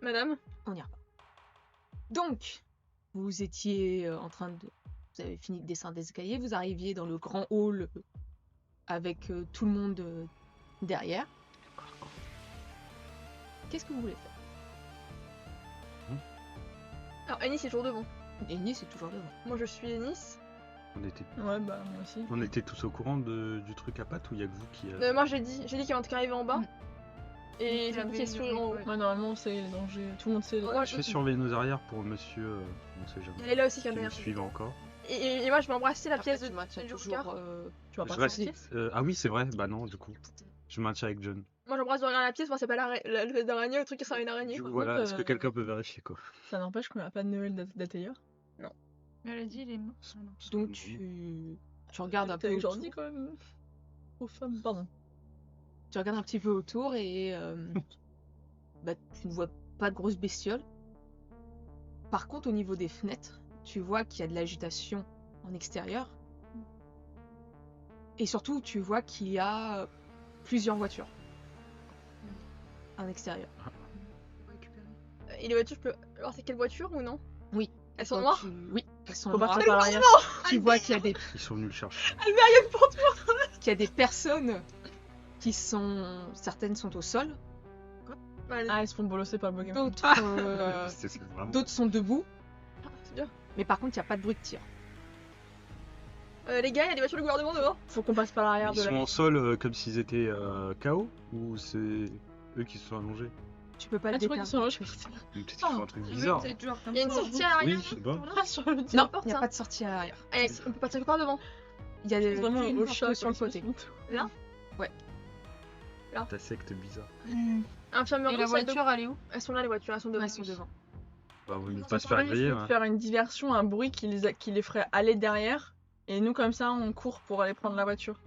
Madame, On y repart. Donc, vous étiez en train de... Vous avez fini de descendre des escaliers, vous arriviez dans le grand hall avec tout le monde derrière. Qu'est-ce que vous voulez faire? alors Ennis est toujours devant. Ennis c'est toujours devant. Moi je suis Ennis. Ouais, bah moi aussi. On était tous au courant du truc à pattes ou y a que vous qui... Moi j'ai dit qu'il y avait un truc arrivé en bas. Et j'ai dit qu'il y a sourire en haut. Ouais, normalement on sait les dangers, tout le monde sait. Moi, Je vais surveiller nos arrières pour monsieur... on sait jamais. Elle est là aussi qui Qui est nous derrière. suivent encore. Et moi je vais embrasser la Après, pièce tu de maintiens Joker. toujours... Tu vas Je pas reste... sortir. ah oui, c'est vrai. Bah non, du coup. Je maintiens avec John. Moi j'embrasse de regarder la pièce, voir c'est pas la tête d'araignée, le truc qui ressemble à une araignée. Du coup, quoi. voilà, est-ce que quelqu'un peut vérifier quoi? Ça n'empêche qu'on a pas de Noël d'atelier. Mais elle a dit, il est mort. Donc tu regardes un peu T'avais autour. genre dit quand même. Aux femmes, pardon. Tu regardes un petit peu autour et bah, tu ne vois pas de grosses bestioles. Par contre, au niveau des fenêtres, tu vois qu'il y a de l'agitation en extérieur. Et surtout, tu vois qu'il y a plusieurs voitures en extérieur. Et les voitures, je peux voir c'est quelle voiture ou non? Oui. Elles sont Quand noires? Oui, elles sont Faut noires. partir par l'arrière. Tu vois qu'il y a des Ils sont venus le chercher. qu'il y a des personnes qui sont... Certaines sont au sol, Ah, elles se font bolosser par le Pokémon. d'autres C'est vraiment... d'autres sont debout, C'est bien. mais par contre, il n'y a pas de bruit de tir. Les gars, il y a des voitures du gouvernement dehors. Faut qu'on passe par l'arrière Ils de sont la. en sol comme s'ils étaient KO? Ou c'est eux qui se sont allongés? Tu peux pas Ah, le tu crois qu'ils sont déterminer. là, je fais Ou peut-être qu'ils font un truc bizarre. Il y a une sortie à l'arrière. Oui, je sais pas. pas sur le Non, tir. il n'y a pas de sortie à l'arrière. Allez, on peut partir par devant. Il y a des Vraiment une au porte chat sur le côté. Ta secte bizarre. Infirmière Et la douce, elle est voiture, elle est où? Elles sont là les voitures, elles sont devant. Elles sont devant. Bah, vous ne Ils pas se faire griller, ouais. faire une diversion, un bruit qui les ferait aller derrière. Et nous, comme ça, on court pour aller prendre la voiture.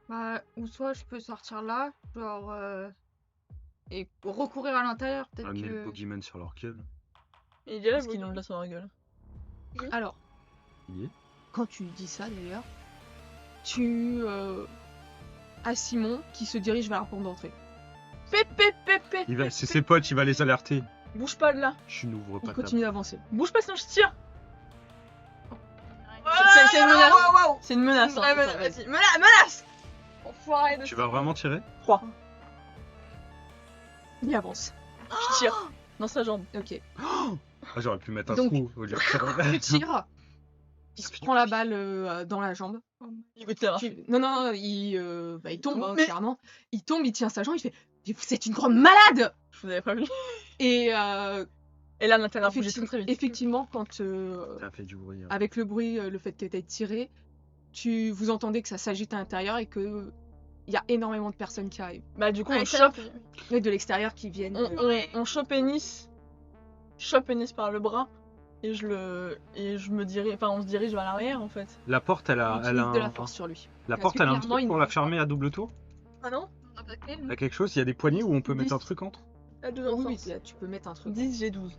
Bah, ou soit je peux sortir là, genre. Et recourir à l'intérieur, peut-être Amener le que. Pokémon sur leur queue. Il est là, Parce qu'ils l'ont là sur leur gueule. Alors, Il y est. quand tu dis ça d'ailleurs, tu as Simon qui se dirige vers la porte d'entrée. C'est ses potes, il va les alerter. Bouge pas de là. Je n'ouvre Il pas continue d'avancer. Bouge pas sinon je tire. C'est une menace. C'est une menace. Ouais, hein. vas-y, menace. Enfoiré de. Tu vas vraiment tirer? 3. Il avance. Je tire. Dans sa jambe. Ok. Ah, j'aurais pu mettre un Donc- trou au lieu Tu tires. Il se prend la balle dans la jambe. Il veut tirer. Non, il tombe, hein, clairement. Il tombe, il tient sa jambe, il fait « Mais vous êtes une grande malade !» Je vous avais prévenu. Et Et là, l'intérieur a bougé très très vite. effectivement, quand Ça a fait du bruit. Hein. avec le bruit, le fait que tu aies tiré, vous entendez que ça s'agite à l'intérieur et que il y a énormément de personnes qui arrivent. Bah, du coup, Ouais, on ça, chope. Et de l'extérieur qui viennent. On chope Ennis. Chope Ennis par le bras. Et je me dirige. Enfin, on se dirige vers l'arrière en fait. La porte, elle on a, utilise elle a de la un... force sur lui. La Parce porte, que elle a un clairement, truc il pour ne- la fermer à double tour? Ah non? On a pas de clé, Il y a quelque chose? Il y a des poignées où on peut mettre 10. un truc entre? À 2 Oui, ans. oui, là, tu peux mettre un truc. 10, j'ai 12.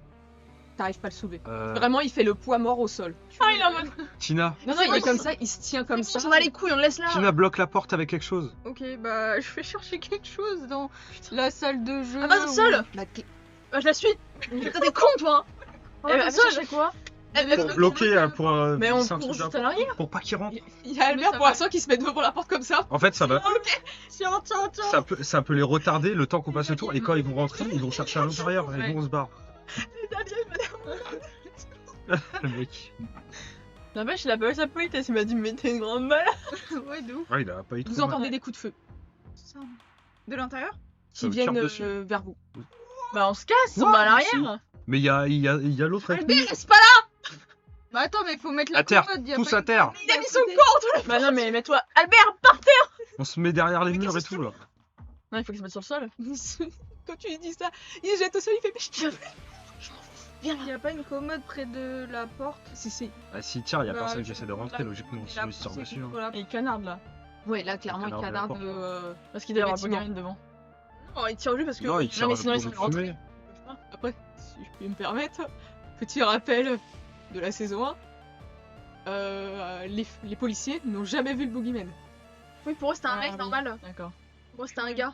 T'arrives pas à le soulever. Euh, Vraiment, il fait le poids mort au sol. Ah, il est en mode. Tina, Non, il est comme ça, il se tient comme ça. On s'en a les couilles, on le laisse là. Tina bloque la porte avec quelque chose. Ok, bah je vais chercher quelque chose dans la salle de jeu. Ah, va seule. Bah, Bah, je la suis. Putain, t'es con toi. Eh ben, seule. chercher quoi? Pour bloquer, pour... Mais on c'est un court truc juste à l'arrière. pour pas qu'il rentre. il y a Albert ça pour va. l'instant qui se met devant la porte comme ça. En fait, ça va... Tiens. Ça peut les retarder le temps qu'on passe le tour. Et quand ils vont rentrer, ils vont chercher à l'intérieur. Et nous, on se barre. Le mec. N'empêche, il a pas eu sa politesse. Il m'a dit, mais t'es une grande malade. Ouais, d'où? Ah, il a pas eu Vous trop mal. entendez des coups de feu Ça. De l'intérieur? Ça qui me tire viennent dessus. vers vous. Bah, on se casse, on Ouais, va à si. l'arrière. Mais il y a l'autre avec nous. Reste pas là. Bah attends, mais faut mettre la À terre, commode, y a tous pas à de- terre. Il a mis son corps. Bah, non, mais mets-toi. Albert, pas. On se met derrière les murs et tout là. Non, il faut qu'il se mette sur le sol. Quand tu lui dis ça, il se jette au sol, il fait mais je Y a pas une commode près de la porte? Si. Bah, s'il tire, il y a Bah, personne qui je- essaie de rentrer, logiquement, Et sinon la il se tire porte, dessus. hein. voilà. Et il canarde là. Ouais, là, clairement, il canarde canarde. de la Parce qu'il doit y avoir un Effectivement. Pokémon devant. Non, il tire juste parce que. Non, il tire mais sinon, pour ils nous sont rentrés. fumer. Après, si je puis me permettre, petit rappel de la saison 1. Les policiers n'ont jamais vu le boogeyman. Oui, pour eux c'était un Ah, mec oui. normal. D'accord. Pour eux c'était un gars.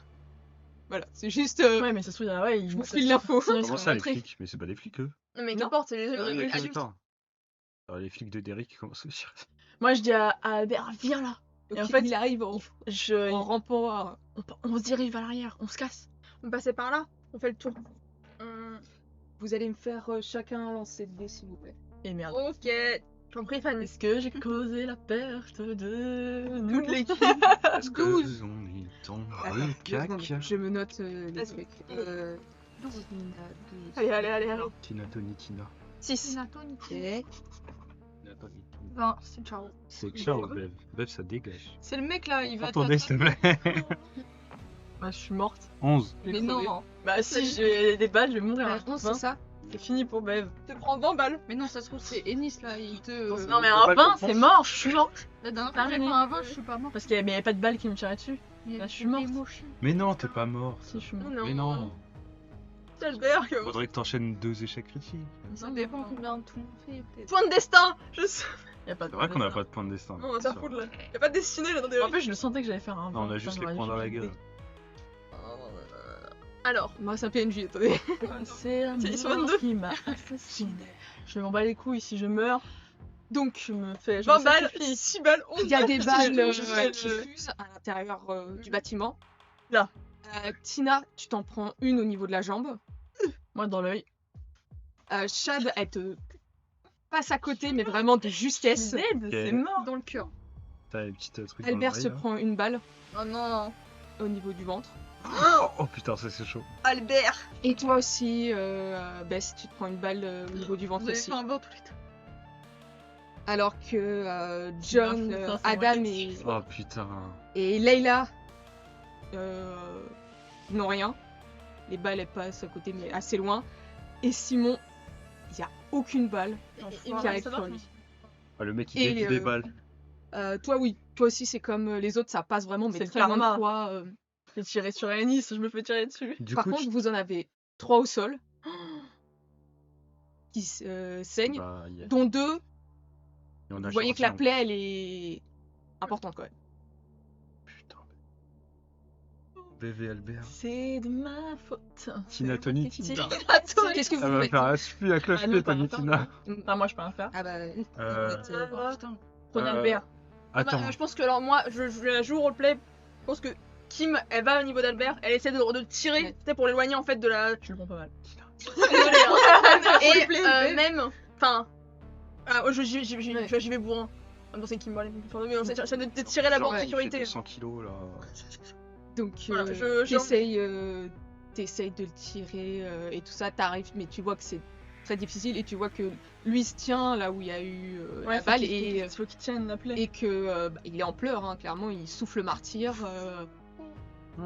Voilà, c'est juste. Ouais, mais ça se trouve, ouais, Je vous file l'info. Sinon, ils Comment sont ça, les rentrés. flics? Mais c'est pas des flics, eux. Non, mais Non. qu'importe, c'est les Ah, adultes. Attends. Alors, les flics de Derrick qui commencent à se tirer. Moi, je dis à Albert, viens là. Donc, Et en fait, il arrive en rampant. on se dirige vers l'arrière, on se casse. On passait par là, on fait le tour. Vous allez me faire chacun un lancer de dés, s'il vous plaît. Et merde. Ok, j'en prie, Fanny. Est-ce que j'ai causé la perte de toute l'équipe? Est-ce que on est dans le cac? Je me note les Vas-y. trucs. Allez. Tina, Tony, Tina. 6. Ok. Tina, Tony, Tina. 20, c'est ciao. C'est ciao, Bev. Bev, ça dégage. C'est le mec là, il va Attendez, s'il te plaît. Bah, je suis morte. 11. Je vais Mais crever. non, Bah, si j'ai des balles, je vais mourir. Ouais, c'est ça. C'est fini pour Bev. Tu prends 20 balles. mais non, ça se trouve c'est Ennis là, il te. Non, mais on peut un pas 20, le c'est mort, je suis morte. La dernière fois que j'ai terminé. fait un 20, je suis pas mort. Parce qu'il y avait pas de balles qui me tiraient dessus. Là, je suis morte. Mais non, t'es pas mort. Si, je suis morte. Non. Mais non. C'est Albert. Faudrait que t'enchaînes 2 échecs critiques. Ça dépend combien de tout on fait, peut-être. Point de destin. Je sais. Y a pas de C'est vrai qu'on a pas de point de destin. Non, on va s'en foutre là. Y'a pas de destinée là dans des. En plus, je le sentais que j'allais faire un 20. Non, on a juste les points dans la gueule. Alors. Moi, c'est un PNJ, attendez. C'est un Ils sont mort 22. qui m'a assassiné. Je m'en bats les couilles si je meurs. Donc, Je me fais. 20 balles, 6 balles, 11 il y a des balles je- qui fusent à l'intérieur du bâtiment. Là. Tina, tu t'en prends une au niveau de la jambe. Moi, dans l'œil. Chad, elle te passe à côté, mais vraiment de justesse. C'est mort. Dans le cœur. T'as les petits trucs. Albert dans se l'oreille, prend une balle Oh non. au niveau du ventre. là. Oh putain, ça c'est chaud. Albert. Et toi aussi, Bess, tu te prends une balle au niveau du ventre Vous avez aussi. fait un 20 tous les deux. Alors que John, Putain, c'est moi Adam qui- et, Oh putain. et Leila n'ont rien. Les balles, elles passent à côté, mais assez loin. Et Simon, il n'y a aucune balle qui arrive sur lui. Ah, le mec il Et, dévie des balles. Toi, oui. Toi aussi, c'est comme les autres, ça passe vraiment, mais C'est le très loin de karma. toi. J'ai tiré sur Ennis, je me fais tirer dessus. Du Par coup, contre, vous en avez 3 au sol qui saignent, bah, y a- dont 2. y en a Vous voyez que la genre, plaie, elle est importante quand même. Putain. BV Albert. C'est de ma faute. Tina, Tony, C'est- Tina. Qu'est-ce que Elle vous va faites faire la suite la cloche Ah non, Tony, pas Tina. Ah, moi, je peux rien faire. Ah bah, Euh, Oh, putain. Prenez Euh, Albert. Attends. Je pense que alors moi, je la joue au roleplay. Je pense que Kim, elle va au niveau d'Albert, elle essaie de tirer, Ouais. tu sais, pour l'éloigner en fait de la. Je le prends pas mal. Désolée, hein. Et Roleplay, même, enfin, j'y Ouais. vais bourrin. Non, c'est Kim, allez, mais on essaie de tirer la Genre, bande il fait sécurité. 200 kilos là. donc Voilà, t'essayes de le tirer et tout ça, t'arrives, mais tu vois que c'est très difficile et tu vois que lui se tient là où il y a eu la balle et faut qu'il tienne la plaie. que il est en pleurs, hein, clairement, il souffle martyr. Ça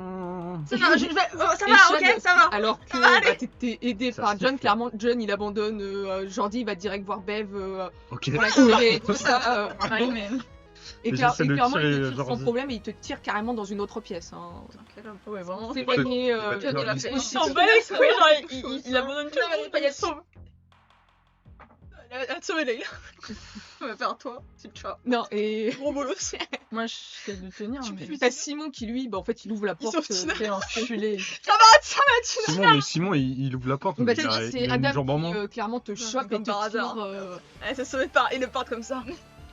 va, ça Et va, Chad, ok, ça va. Alors que va aller. t'es aidé Ça par se John, fait. clairement, John il abandonne Jordi, il va direct voir Bev Ok. pour la tirer et tout ça. Ouais, mais. Et, Mais j'essaie de clairement, il tirer te tire sans Jordi. problème et il te tire carrément dans une autre pièce. Hein. Ouais, vraiment. C'est éloigné. pas de il a Jordi. aussi- On bat les couilles, genre, il abandonne tout. Non, mais pas y a de sauve. Elle va te sauver, Leïla. On va faire toi, c'est le chat. Non, et Gros bolos. Moi, j'essaie de tenir, mais. t'as Simon qui lui, bah, en fait, il ouvre la Ils porte. sont Tina. Quel enculé. Simon, il ouvre la porte. Bah, mais c'est il a- il c'est a une Adam jambe en qui moins. clairement te chope comme et te par hasard. tire. Elle s'est sauvée par. Et le part comme ça.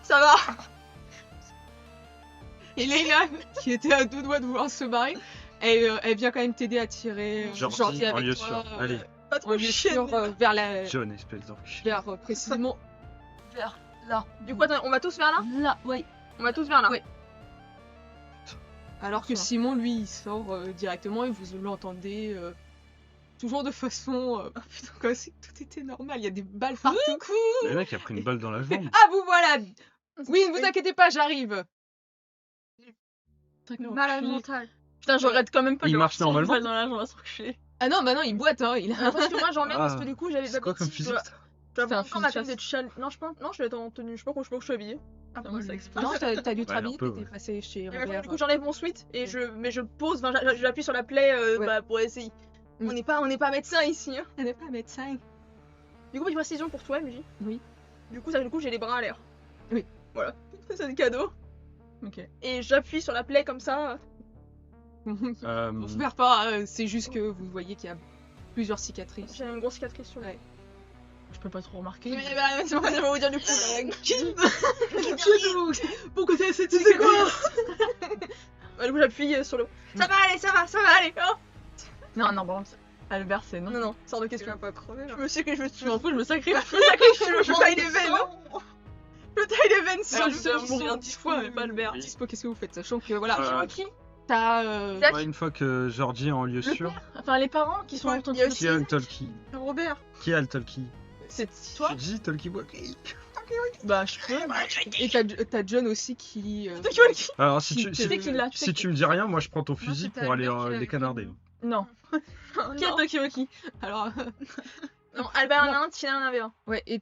Ça va. Et Leila, qui était à 2 doigts de vouloir se barrer, elle vient quand même t'aider à tirer Jordi, en avec lieu toi, sûr. Allez, Pas en trop lieu chienne. sûr vers la, John, espèce d'enculé. vers précisément Là. Du coup, attends, on va tous vers là. Là, ouais. On va tous vers là. Ouais. Alors que Ça. Simon, lui, il sort directement et vous l'entendez toujours de façon. Ah putain, quoi, c'est que tout était normal, il y a des balles partout. Le mec a pris une balle dans la jambe. Ah, vous voilà. Oui, ne vous inquiétez pas, j'arrive. Malade mental. Putain, je regrette quand même pas. Il de marche leur tirer une normalement. balle dans la jambe à s'enculer. Ah non, bah non, il boite, hein. Il a... Parce que moi j'emmerde parce que Ah. du coup j'avais C'est quoi comme fusil? C'est un encore ma fusil de tenue de chal. Non, je pense. Non, je vais être en tenue. Je sais pas comment je suis habillée. Ah, moi, ça explose. Non, t'as dû te Ouais, un rhabiller, peu, t'étais ouais. passé chez Du Robert. coup, j'enlève mon sweat et je pose. Enfin, j'appuie sur la plaie Ouais. bah, pour essayer. Mm. On n'est pas médecin ici. Hein. Elle n'est pas médecin. Du coup, petite précision pour toi, MJ. Oui. Du coup, j'ai les bras à l'air. Oui. Voilà. C'est le cadeau. Ok. Et j'appuie sur la plaie comme ça. Vous perd pas, c'est juste que vous voyez qu'il y a plusieurs cicatrices. J'ai une grosse cicatrice sur le Ouais. Je peux pas trop remarquer. Mais bah, c'est pas vous dire du coup. Pourquoi t'as cette C'est quoi Bah, du coup, j'appuie sur le. Ça va aller, ça va aller. Oh Non, non, bon, Albert, c'est non. non, non, sors de Tu question. vas pas crever là. Je me sais que je Je m'en fous, je me sacrifie. je taille les veines. Je taille les veines Alors, sur ceux le qui Pour sont mourir 10 fois, mais pas Albert. dispo, qu'est-ce que vous faites? Sachant que voilà, Euh, t'as. Ouais, une fois que Georgie est en lieu sûr, Enfin, les parents qui sont Ouais, en train il y a de qui a le talkie? Robert. Qui a le talkie? C'est toi? Georgie, talkie bois. Bah, je peux. Et t'as John aussi qui. Alors si Qui- tu, qui si, sais qu'il l'a, tu sais si tu me dis rien, moi je prends ton Non, fusil c'était pour aller Albert qui les l'avait canarder. Non. Qui a Non, Tokioki? Alors, non, Albert en a un, Tina en avait un. ouais, et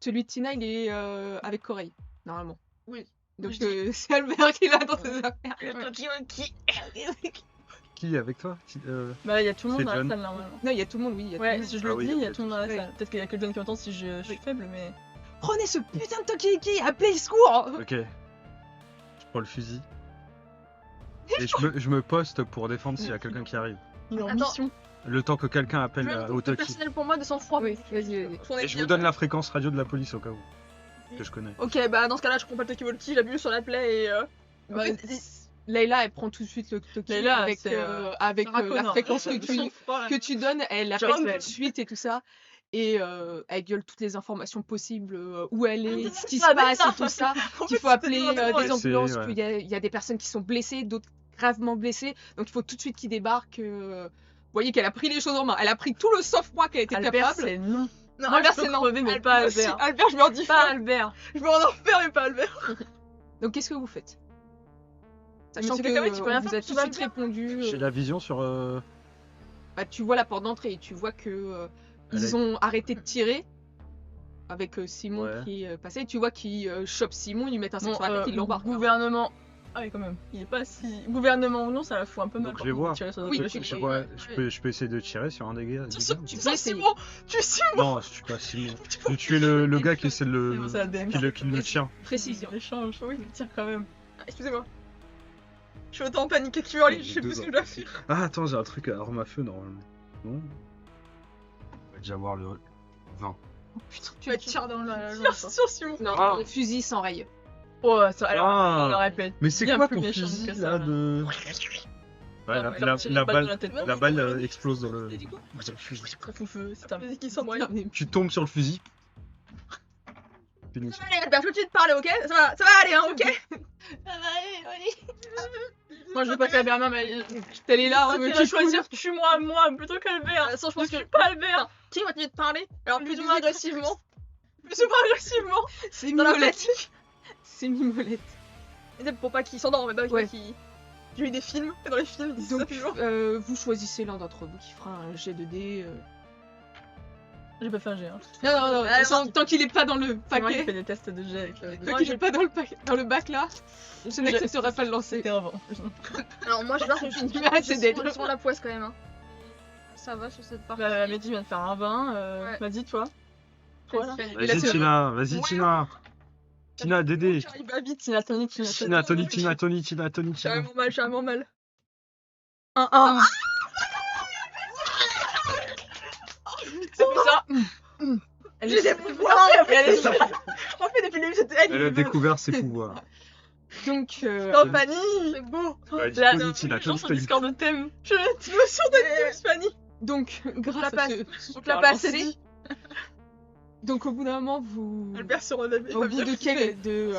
celui de Tina, il est avec Corey, normalement. Oui. Donc Je c'est Albert qui l'a dans ses affaires. Tokioki. Qui est avec toi? Bah, il y a tout le monde C'est dans la John. salle normalement. Non, il y a tout le monde, oui. Il y a tout le Ouais, monde. si je Ah le oui, dis, il y a ok. tout le monde dans la Ouais. salle. Peut-être qu'il y a que John qui entend si je suis faible, mais. Prenez ce putain de Tokiki, appelez le secours! Ok. Je prends le fusil. Et je me poste pour défendre s'il y a quelqu'un qui arrive. Il est en Attends. mission. Le temps que quelqu'un appelle Je veux au un talkie. personnel pour moi de sang-froid. Oui, vas-y, vas-y. On est Et je bien. vous donne la fréquence radio de la police au cas où. Que je connais. Ok, bah dans ce cas-là, je prends pas le Toki-Walkie, j'appuie sur la plaie et. Bah, En fait, Layla, elle prend tout de suite le Toki Layla, avec, c'est, avec Sarah la Connor. fréquence que Que tu donnes, elle Genre, appelle tout elle. de suite et tout ça. Et elle gueule toutes les informations possibles, où elle est, ce qui se Ah, passe d'accord. et tout ça. En Qu'il fait, faut c'était appeler vraiment des ambulances, ouais. qu'il y a des personnes qui sont blessées, d'autres gravement blessées. Donc il faut tout de suite qu'ils débarquent. Vous voyez qu'elle a pris les choses en main. Elle a pris tout le sang-froid qu'elle était Albert, capable. c'est non. Non, Moi, Albert, je peux c'est non. crever, mais pas si, Albert. Albert, je me redis Pas pas. Albert. Je me en enfer, mais pas Albert. Donc qu'est-ce que vous faites? Sachant Monsieur que Kakami, tu peux rien vous faire, êtes tu tout vas de suite bien. répondu. J'ai la vision sur. Bah, tu vois la porte d'entrée et tu vois que Elle ils est- ont arrêté de tirer avec Simon Ouais. qui est passé. Tu vois qu'ils chopent Simon, ils lui mettent un sac Bon, sur la tête, ils l'embarquent. gouvernement. Ah oui, quand même. Il est pas si. Gouvernement ou non, ça la fout un peu mal. Donc, par je vais contre, voir. de tirer sur Oui, d'autres Je, trucs. je peux essayer de tirer sur un des gars. Tu sais, Tu tu peux sais, essayer. Simon. Tu es Simon. Non, je suis pas Simon. Je vais tuer le gars qui essaie de C'est ça, qui le tient. Précision. L'échange, oui, il tire quand même. Ah, excusez-moi. Je suis autant en panique que hurler, je sais plus ce que je dois faire. Ah, attends, j'ai un truc à arme à feu normalement. Non. On va déjà voir le 20. Tu vas tirer dans la Tire sur Simon. Non, Ah. le fusil sans rail. Oh, ça, alors, Ah. on le répète. Mais c'est Bien quoi plus ton méchant fusil que ça, là là. de. Ouais, On va faire tirer une balle dans la tête. la balle explose dans le. Très fou feu, c'est un Vas-y, qui sent moi. Tu tombes sur le fusil. Fini. Ça va aller, Albert, je vais tout de suite parler, ok? Ça va aller, hein, ok? Moi, je veux pas qu'Albert m'aime, mais. Elle est là, Tu tu vas choisir, tue-moi, moi, plutôt qu'Albert. De toute façon, je pense Je que. suis pas Albert. Qui va continuer de parler? Alors, plus ou moins agressivement. C'est Dans la Mimolette. C'est Mimolette. Et peut-être pour pas qu'il s'endorme, mais pas Ouais. qu'il. J'ai eu des films, et dans les films, ils disent ça Donc, toujours. vous choisissez l'un d'entre vous qui fera un jet de dés. J'ai pas fait un G, hein. Non, non, non, Ah, tant qu'il est pas dans le C'est moi qui paquet. fais des tests de G avec Tant qu'il est pas dans le bac là, je n'accepterai pas de lancer. C'était avant. Alors, moi, je vais faire une Ah, c'est dead. Je sens la poisse quand même, hein. Ça va sur cette partie. Bah, Mehdi vient de faire un 20. Ouais. Vas-y, toi. Toi, là. Il a Vas-y, tiré. Tina, vas-y, Ouais. Tina. Tina, Dédé. Il va vite. Tina, Tony. Tina, Tony, Tina, Tony, Tina, Tony, J'ai Tina. vraiment mal. 1-1. C'est pour ça. Elle J'ai des est pouvoirs. elle est En fait, depuis le début, c'était elle. Elle a découvert ses pouvoirs. Donc, Non, Fanny. C'est beau. Ouais, Là, Tony, Tina, les gens Tony, sur Tony. Discord de thème. Je me suis de Fanny. donc grâce la à passe. ce Donc la passe est dit. donc au bout d'un moment, vous, Albert se relève. au bout de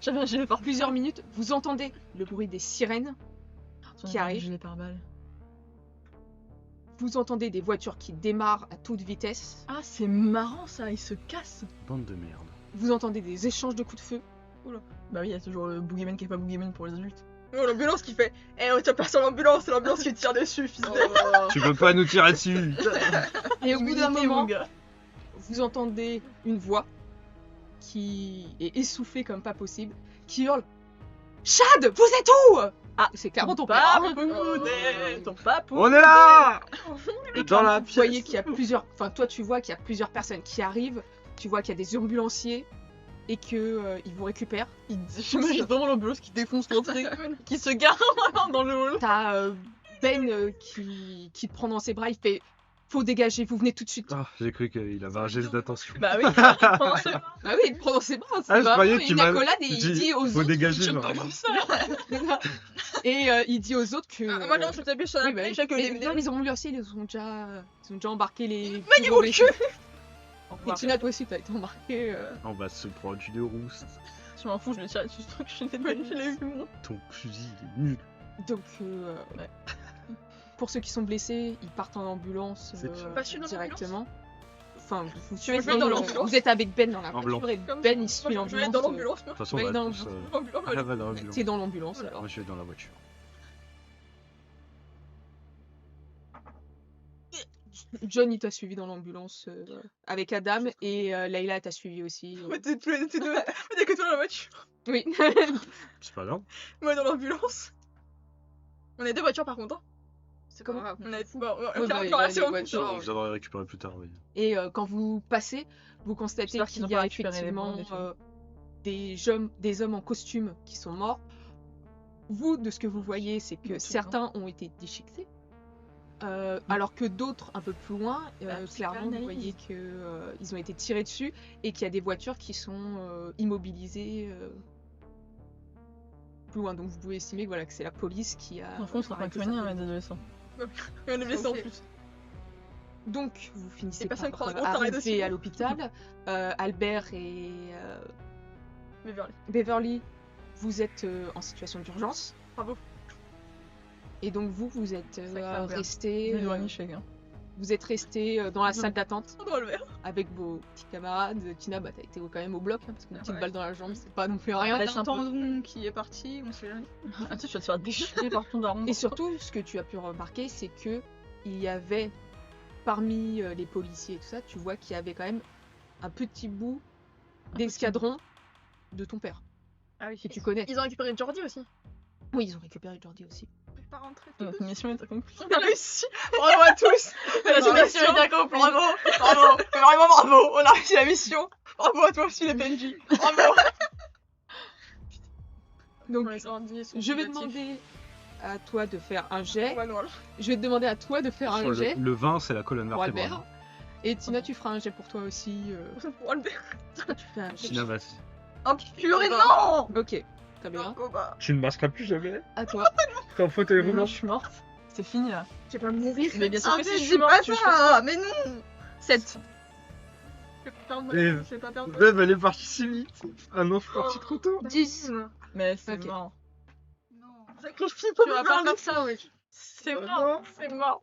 J'avais un gilet par plusieurs minutes, vous entendez le bruit des sirènes. Qui arrive. Gilet par balle. Vous entendez des voitures qui démarrent à toute vitesse. Ah, c'est marrant ça, il se casse. Bande de merde. Vous entendez des échanges de coups de feu. Bah oui, il y a toujours le boogeyman qui est pas boogeyman pour les adultes. Oh, l'ambulance qui fait. Eh, on tire pas sur l'ambulance, c'est l'ambulance qui tire dessus, fils de. Tu veux pas nous tirer dessus? Et au bout d'un Humilité, moment, mon gars. vous entendez une voix qui est essoufflée comme pas possible, qui hurle Chad, vous êtes où? Ah, c'est clairement ton père. Papounet, ton papou. On est là! Et Dans quand la vous pièce. voyez qu'il y a plusieurs, enfin toi tu vois qu'il y a plusieurs personnes qui arrivent, tu vois qu'il y a des ambulanciers et que il vous récupère. J'imagine vraiment l'ambulance qui défonce l'entrée, qui se gare dans le hall. T'as Ben qui te prend dans ses bras, il fait faut dégager, vous venez tout de suite. Ah, j'ai cru qu'il avait un geste d'attention. Bah oui, pendant ce Ah oui, il te prend dans ses bras, c'est Ah, je vraiment croyais une qu'il m'a accolade et il dit, dit aux faut autres. dégager, je genre. pas comme ça. Et il dit aux autres que. Moi non, je t'appuie sur la oui, bah, flèche que mais les non, ils ont lui aussi, ils ont déjà embarqué les. Mais niveau les cul. Et Tina, toi aussi, t'as été embarqué. On va se prendre une rousse. Je m'en fous, je l'ai tiré dessus, ce truc, je l'ai vu, moi. Ton fusil, il est nul. Donc, ouais. Pour ceux qui sont blessés, ils partent en ambulance C'est sûr. Pas celui dans directement. Enfin, Tu veux jouer dans l'ambulance? vous êtes avec Ben dans la En voiture blanc. et Comme Ben ça. il suit Moi, je vais l'ambulance. dans l'ambulance. De toute façon, Ouais, on va non, tous... L'ambulance, Ah, va dans l'ambulance. T'es dans l'ambulance alors. Moi, je suis dans la voiture. John il t'a suivi dans l'ambulance avec Adam et Layla t'a suivi aussi. Ouais, t'es deux. Il y a que toi dans la voiture. Oui. C'est pas grave. Moi dans l'ambulance. On est deux voitures par contre. C'est Comment pas grave. On a bon, Ouais, bah, encore assez les en voitures. Je viendrai récupérer plus tard, oui. Et quand vous passez, vous constatez J'espère qu'ils qu'il ont y pas a récupéré les effectivement bandes des hommes en costume qui sont morts. Vous, de ce que vous voyez, c'est que Bah, certains ont été déchiquetés. Alors que d'autres, un peu plus loin, clairement, vous voyez qu'ils ont été tirés dessus et qu'il y a des voitures qui sont immobilisées plus loin. Donc vous pouvez estimer que, voilà, que c'est la police qui a... En fond, on sera pas arrêté cogné, ça. hein, les adolescents. Et on est blessés en Ok. plus. Donc vous finissez Et personne par croit qu'on s'arrête aussi. arriver à l'hôpital. Albert et Mais vers lui. Beverly, vous êtes en situation d'urgence. Bravo. Et donc vous êtes Sacré Albert. restés... J'ai douanier chez gars. Vous êtes restés dans la salle d'attente On doit le faire. avec vos petits camarades. Tina, bah, t'as été quand même au bloc, hein, parce qu'une petite Ouais. balle dans la jambe, c'est pas non plus rien. Lâche Un un peu. tendon qui est parti, on sait jamais. Ah, tu sais, tu vas te faire déchirer par ton daron. Et surtout, ce que tu as pu remarquer, c'est que il y avait, parmi les policiers et tout ça, tu vois qu'il y avait quand même un petit bout d'escadron de ton père, Ah oui. que tu connais. Ils ont récupéré Jordi aussi. Oui, ils ont récupéré Jordi aussi. Je peux pas rentrer. Notre mission est accomplie. On a réussi. Bravo à tous. La Non, mission est accomplie. Bravo. Bravo. Mais vraiment bravo. On a réussi la mission. Bravo à toi aussi les PNJ. Bravo. Donc, On les Jordi sont je vais combatifs. demander à toi de faire un jet. Ouais, non, là. Je vais te demander à toi de faire un jet Le 20, c'est la colonne pour vertébrale. Albert. Et Tina, tu feras un jet pour toi aussi. Pour Albert. Tu fais un jet. Tina, vas-y. Oh purée, non. Ok, très bien. Oh bah. Tu ne masqueras plus jamais. À toi. Ton fauteuil Mais non, roulant. je suis morte. C'est fini là. Je vais pas mourir. Mais bien sûr Ah, que si mais je dis suis morte, pas tu ça. Mais non. 7. Je vais pas perdre. Et- Je vais pas perdre. Même elle est partie si vite. Ah non, je suis parti trop tôt. 10. Mais c'est Ok. mort. Non. Sacrifie Tu vas pas faire ça, oui. C'est mort. C'est mort.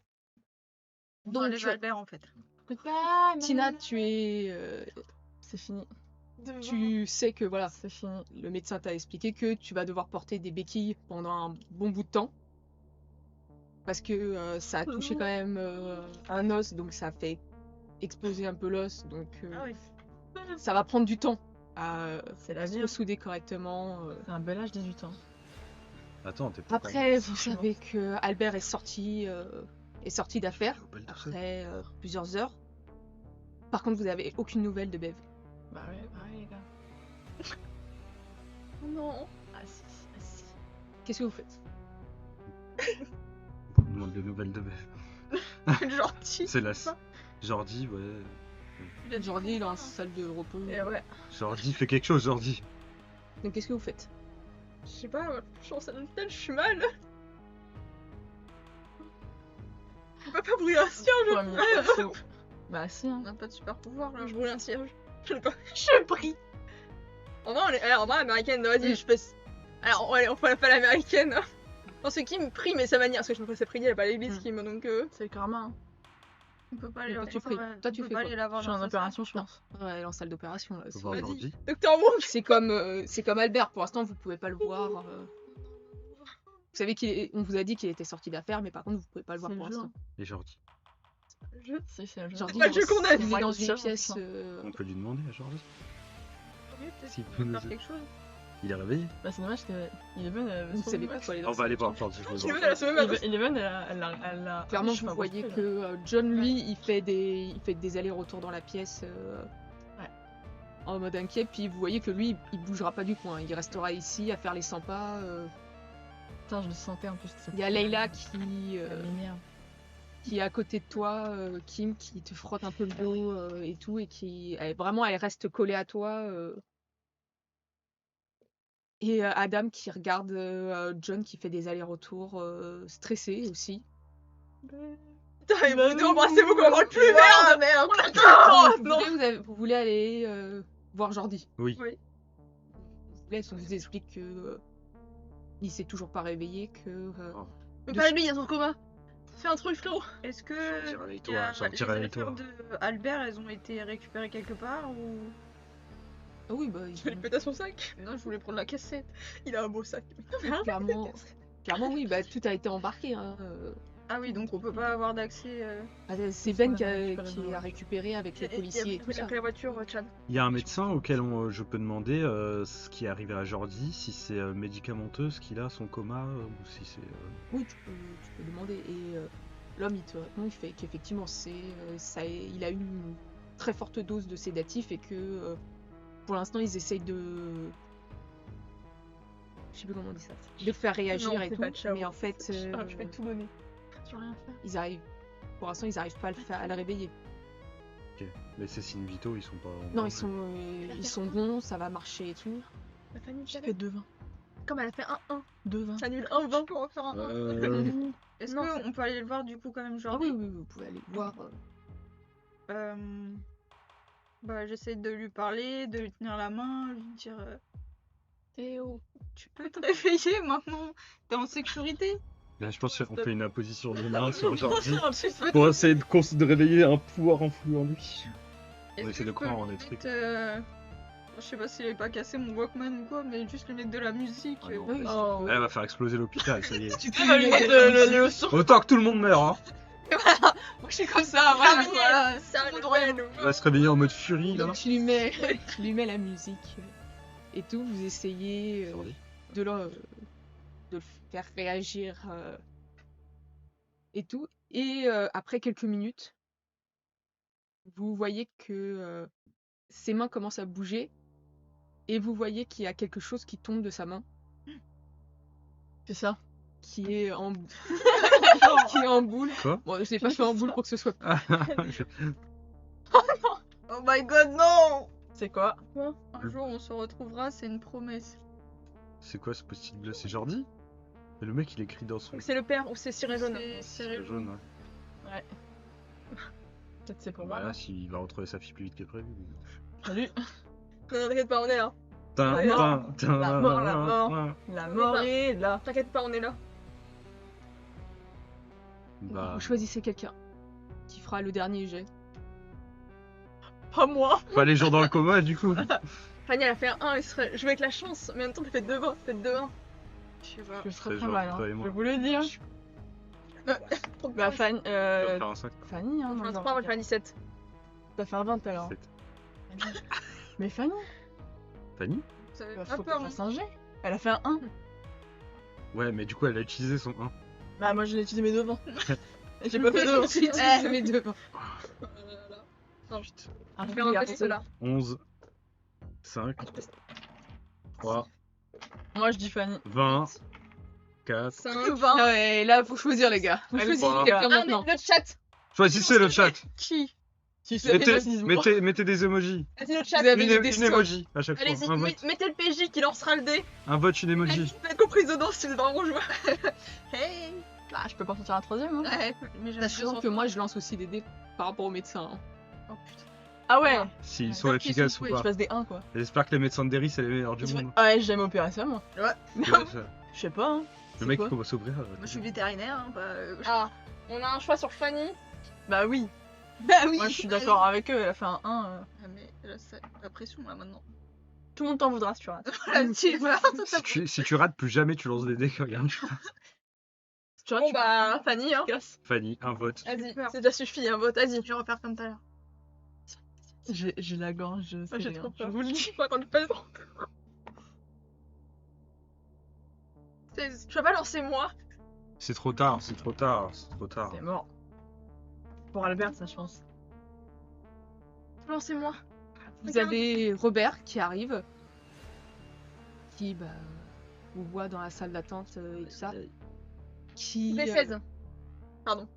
On Donc, enlève Albert en fait. Tina, tu es. C'est fini. Tu sais que voilà, C'est fini. le médecin t'a expliqué que tu vas devoir porter des béquilles pendant un bon bout de temps. Parce que ça a touché quand même un os, donc ça fait exploser un peu l'os. Donc Ah oui. ça va prendre du temps à C'est la vie. se souder correctement. C'est un bel âge, 18 ans. Attends, t'es pas Après, vous savez que Albert est sorti d'affaire après plusieurs heures. Par contre, vous n'avez aucune nouvelle de Bev. Bah ouais, les gars. Non. Ah si. Qu'est-ce que vous faites? On demande des nouvelles de Bev. Gentil. C'est la... Jordi, ouais. Jordi il est en salle de repos. Et ouais. Jordi, fais quelque chose, Jordi. Donc qu'est-ce que vous faites? Je sais pas, je suis en salle d'hôpital, je suis mal. Je peux pas brûler un cierge. Ouais, mais- Bah si, hein. On n'a pas de super pouvoir là, je brûle un cierge. Je le je prie. En vrai, en vrai, américaine, vas-y, je fais. Alors, allez, on fait pas l'américaine. Non, ce qui me prie, mais sa manière, parce que je me faisais prier, elle a pas l'église qui me donc. C'est le karma. Hein. On peut pas aller Toi, la tu voir. pries. Toi, tu on peut fais pas quoi? aller la Je voir suis en dans sa opération, je pense. Ouais, elle est en salle d'opération là. Faut voir Vas-y. Jordi. Docteur Wong. C'est comme Albert, pour l'instant vous pouvez pas le voir. Vous savez qu'on vous a dit qu'il était sorti d'affaire, mais par contre vous pouvez pas le voir C'est pour le jeu. l'instant. Et Jordi. Si, c'est un jeu. Jordi, pas le jeu qu'on a il vu. est dans Tiens, une pièce. tiens. On peut lui demander à Jordi. Peut-être S'il qu'on peut peut nous faire quelque chose. Il est réveillé. Bah c'est dommage qu'il est bonne. Vous savez pas quoi aller On dans va aller voir Jordi. je Qui veux me voir. la semaine Il est bonne, elle a. Clairement, je sais vous pas voyez pourquoi, que John, lui, il fait des allers-retours dans la pièce. en mode inquiet, puis vous voyez que lui, il bougera pas du coin. Il restera ici à faire les 100 pas. Putain, je le sentais en plus. Il y a Leila qui est à côté de toi, Kim, qui te frotte un peu le dos et tout, et elle reste collée à toi. Et Adam qui regarde John qui fait des allers-retours, stressé aussi. Putain, embrassez-vous comme le plus merde. On a tout le temps. Vous voulez aller voir Jordi. Oui. Là, on vous explique que il s'est toujours pas réveillé, que Mais pas lui, il y a son coma. Fais un truc, frérot. Est-ce que Réveille-toi, les sortir, réveille-toi. affaires de Albert, elles ont été récupérées quelque part ou... ah oui, bah Je vais lui péter son sac. Non, je voulais prendre la cassette. Il a un beau sac. clairement oui, bah tout a été embarqué. Hein. Ah oui, donc on peut pas avoir d'accès... C'est Ben Ouais, qui récupérer a récupéré avec les policiers et tout ça. Après la voiture, Chad. Il y a un médecin auquel je peux demander ce qui est arrivé à Jordi, si c'est médicamenteux, ce qu'il a, son coma, ou si c'est... Oui, tu peux demander. Et l'homme, il te répond, il fait qu'effectivement, il a eu une très forte dose de sédatif et que pour l'instant, ils essayent de... Je sais plus comment on dit ça. De faire réagir Non, et c'est tout. pas de ciao. Mais en fait, Je vais tout donner. Je vais rien faire. pour l'instant, ils n'arrivent pas à le réveiller. Ok. Les Cécine Vito, ils sont pas... Non, ils sont bons, ça va marcher et tout. La famille, J'ai fait 2-20. Comme elle a fait 1-1. 2-20. Ça annule 1-20 pour en faire un 1. Est-ce Non, qu'on peut aller le voir du coup quand même, Ah genre oui, vous pouvez aller voir. Bah, j'essaie de lui parler, de lui tenir la main, lui dire Théo. tu peux te réveiller maintenant, t'es en sécurité. Là, je pense qu'on fait une imposition de main sur Jordi Un petit peu. pour essayer de réveiller un pouvoir enfouis en lui. On Est-ce essaie que de je peux croire en des limite, trucs. Je sais pas s'il avait pas cassé mon Walkman ou quoi, mais juste lui mettre de la musique. Ah non. Oui, Oh. Elle va faire exploser l'hôpital, ça y est. Tu peux lui mettre le son. Autant que tout le monde meurt, hein. Moi, je suis comme ça, voilà. Voilà, ça arrive. On va se réveiller en mode furie, là. Donc tu lui mets la musique et tout. Vous essayez de le faire réagir et tout. Et après quelques minutes, vous voyez que ses mains commencent à bouger et vous voyez qu'il y a quelque chose qui tombe de sa main, C'est ça. qui est en qui est en boule. Quoi? Bon, je l'ai pas fait en boule pour que ce soit. Oh my god, non! C'est quoi? Un jour on se retrouvera, c'est une promesse. C'est quoi ce post-it bleu? C'est Jordi? Mais le mec, il écrit dans son... C'est le père ou c'est ciré jaune. C'est jaune, ouais. Peut-être c'est pour moi. Voilà, s'il va retrouver sa fille plus vite que prévu. Salut. Non, t'inquiète pas, on est là. La mort, la mort. La mort est là. T'inquiète pas, on est là. Bah, Vous choisissez quelqu'un qui fera le dernier jet. Pas moi. pas les gens dans le coma, du coup. Fanny, elle a fait un 1, elle serait... Je jouais avec la chance, mais en même temps, t'as fait 2-20, t'as fait 2-1. Je sais pas. Je serais C'est très genre, mal, hein. toi et moi. Je vous le dire. Bah, Fanny, Je vais faire un 5. Fanny, hein. Je fais un non, 3, moi je fais un 17. T'as fait un 20 alors. 7. Mais Fanny, Fanny? Vous avez bah, pas faut peur, qu'elle hein. fasse un jet. Elle a fait un 1. Ouais, mais du coup, elle a utilisé son 1. Bah, moi, je l'ai utilisé mes 2 20. Et j'ai pas fait 2 ensuite. C'est mes deux. Je vais un test là. 11, 5, 3, Moi, je dis Fanny. 20, 4. 5, 20. Ah ouais, là, faut choisir les gars. Vous Allez, choisissez voilà. quelqu'un Ah, mais maintenant. le chat. Choisissez le chat. Qui? Si c'est Mettez des emojis. Vas-y, le chat. Vous avez Une des emoji à chaque Allez-y, fois. Un vote. mettez le PJ qui lancera le dé. Un vote, une emoji. Faites comprise dedans si c'est vraiment joueur. Hey! Bah, je peux pas sortir un troisième, hein. Ouais, mais j'aime Sachant que moi, je lance aussi des dés par rapport au médecin. hein. Oh putain. Ah ouais. S'ils sont Ouais, efficaces ou Je pas. passe des 1 quoi. J'espère que les médecins de Derry, c'est les meilleurs du monde. Ah ouais, j'ai jamais opéré ça, moi. Ouais, ça. Je sais pas, hein. Le C'est mec quoi qui commence à ouvrir. Moi je suis vétérinaire, hein, Ah, on a un choix sur Fanny. Bah oui. Bah oui! Moi, je suis d'accord avec eux, elle a fait un 1. Ah, mais là, c'est la pression là maintenant. Tout le monde t'en voudra si tu rates. Voilà, tu vois, Si tu rates, plus jamais tu lances des dés. Regarde. Si tu rates, Bon tu bah, Fanny, hein. casses. Fanny, un vote. Vas-y, peur. c'est déjà suffi, un vote, vas-y. je vais refaire comme tout à l'heure. J'ai la gorge, je sais J'ai rien. trop Je peur. vous le dis. Faut attendre pas le temps. Je peux pas lancer moi. C'est trop tard, c'est trop tard, c'est trop tard. C'est mort. Pour Albert, ça je pense. Je peux lancer moi. Vous avez Robert qui arrive, qui vous voit dans la salle d'attente et tout ça. Qui. Des 16. Pardon.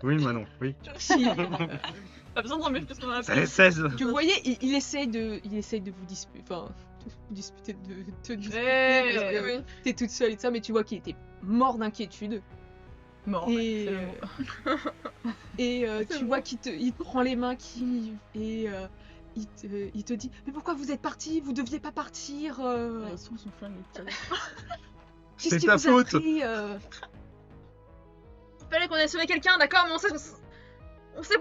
Oui, Manon, oui. Pas besoin d'en mettre plus qu'on a Ça les 16. Que vous voyez, il essaye de vous disputer, enfin, de vous disputer, de te disputer, Ouais, parce que oui. t'es toute seule et tout ça, mais tu vois qu'il était mort d'inquiétude. Mort. Et, c'est le mot. Tu vois qu'il te prend les mains, il te dit « Mais pourquoi vous êtes parti? Vous deviez pas partir Ils sont son flingue. Qu'est-ce c'est qui ta vous a faute. pris Il fallait qu'on ait sauvé quelqu'un, d'accord, mais on sait qu'on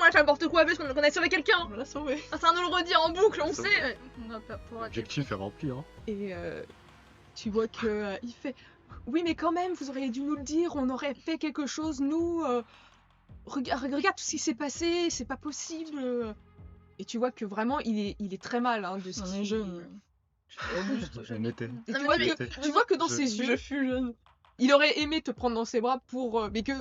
a fait n'importe quoi, parce qu'on a sauvé quelqu'un. On l'a sauvé. Ah, ça va nous le redire en boucle, on Sauvé. sait. On a pas pour L'objectif est rempli, hein. Et tu vois que il fait « Oui, mais quand même, vous auriez dû nous le dire, on aurait fait quelque chose, nous... regarde tout ce qui s'est passé, c'est pas possible. » Et tu vois que vraiment, il est très mal hein, de ce On qui... est jeune. J'en étais. Et Non, tu vois mais tu vois que dans ses Je yeux, fus jeune. il aurait aimé te prendre dans ses bras pour... mais que,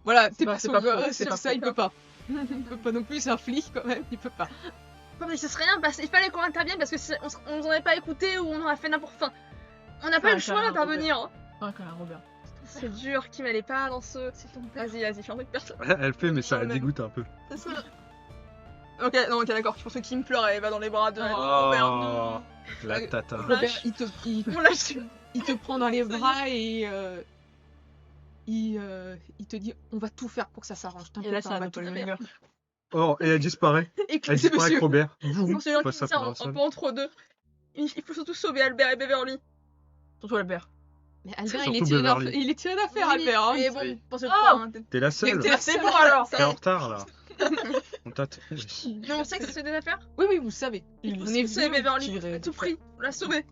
voilà, t'es pas- pas c'est son pas gosse, faux, c'est tout pas ça, faux. il peut pas. Il peut pas non plus, c'est un flic quand même, il peut pas. Non, mais ce serait rien, parce qu'il fallait qu'on intervienne parce que si on nous en avait pas écouté ou on aurait fait n'importe quoi. On n'a pas eu le choix d'intervenir. Hein. Ah, quand même, Robert. C'est dur, Kim elle est pas dans ce. C'est ton père. Vas-y, je suis en train de personne. Elle fait, mais ça la dégoûte un peu. C'est ça. Ok, non, ok, d'accord, je pense que Kim pleure et elle va dans les bras de Oh, la tata. Robert, On lâche. il te prend dans les bras et il te dit on va tout faire pour que ça s'arrange. Et T'inquiète là, pas, c'est on un va tout faire. doppelganger. Oh, et elle disparaît. Elle Écoutez, disparaît avec monsieur. Robert. Pour ces gens Passe qui ça sont par un sol. peu entre deux, il faut surtout sauver Albert et Beverly. Surtout Albert. Mais Albert, Surtout il est tiré Beverly. il est tiré d'affaire, Albert. Hein. Mais Oui. bon, pensez Oh pas. Hein, T'es la seule. T'es la C'est seule. bon alors. T'es en retard là. On t'attend. Mais on sait que c'est des affaires. Oui, oui, vous le savez. Il On est est Sauver venu. Beverly, à tout prix. On l'a sauvé.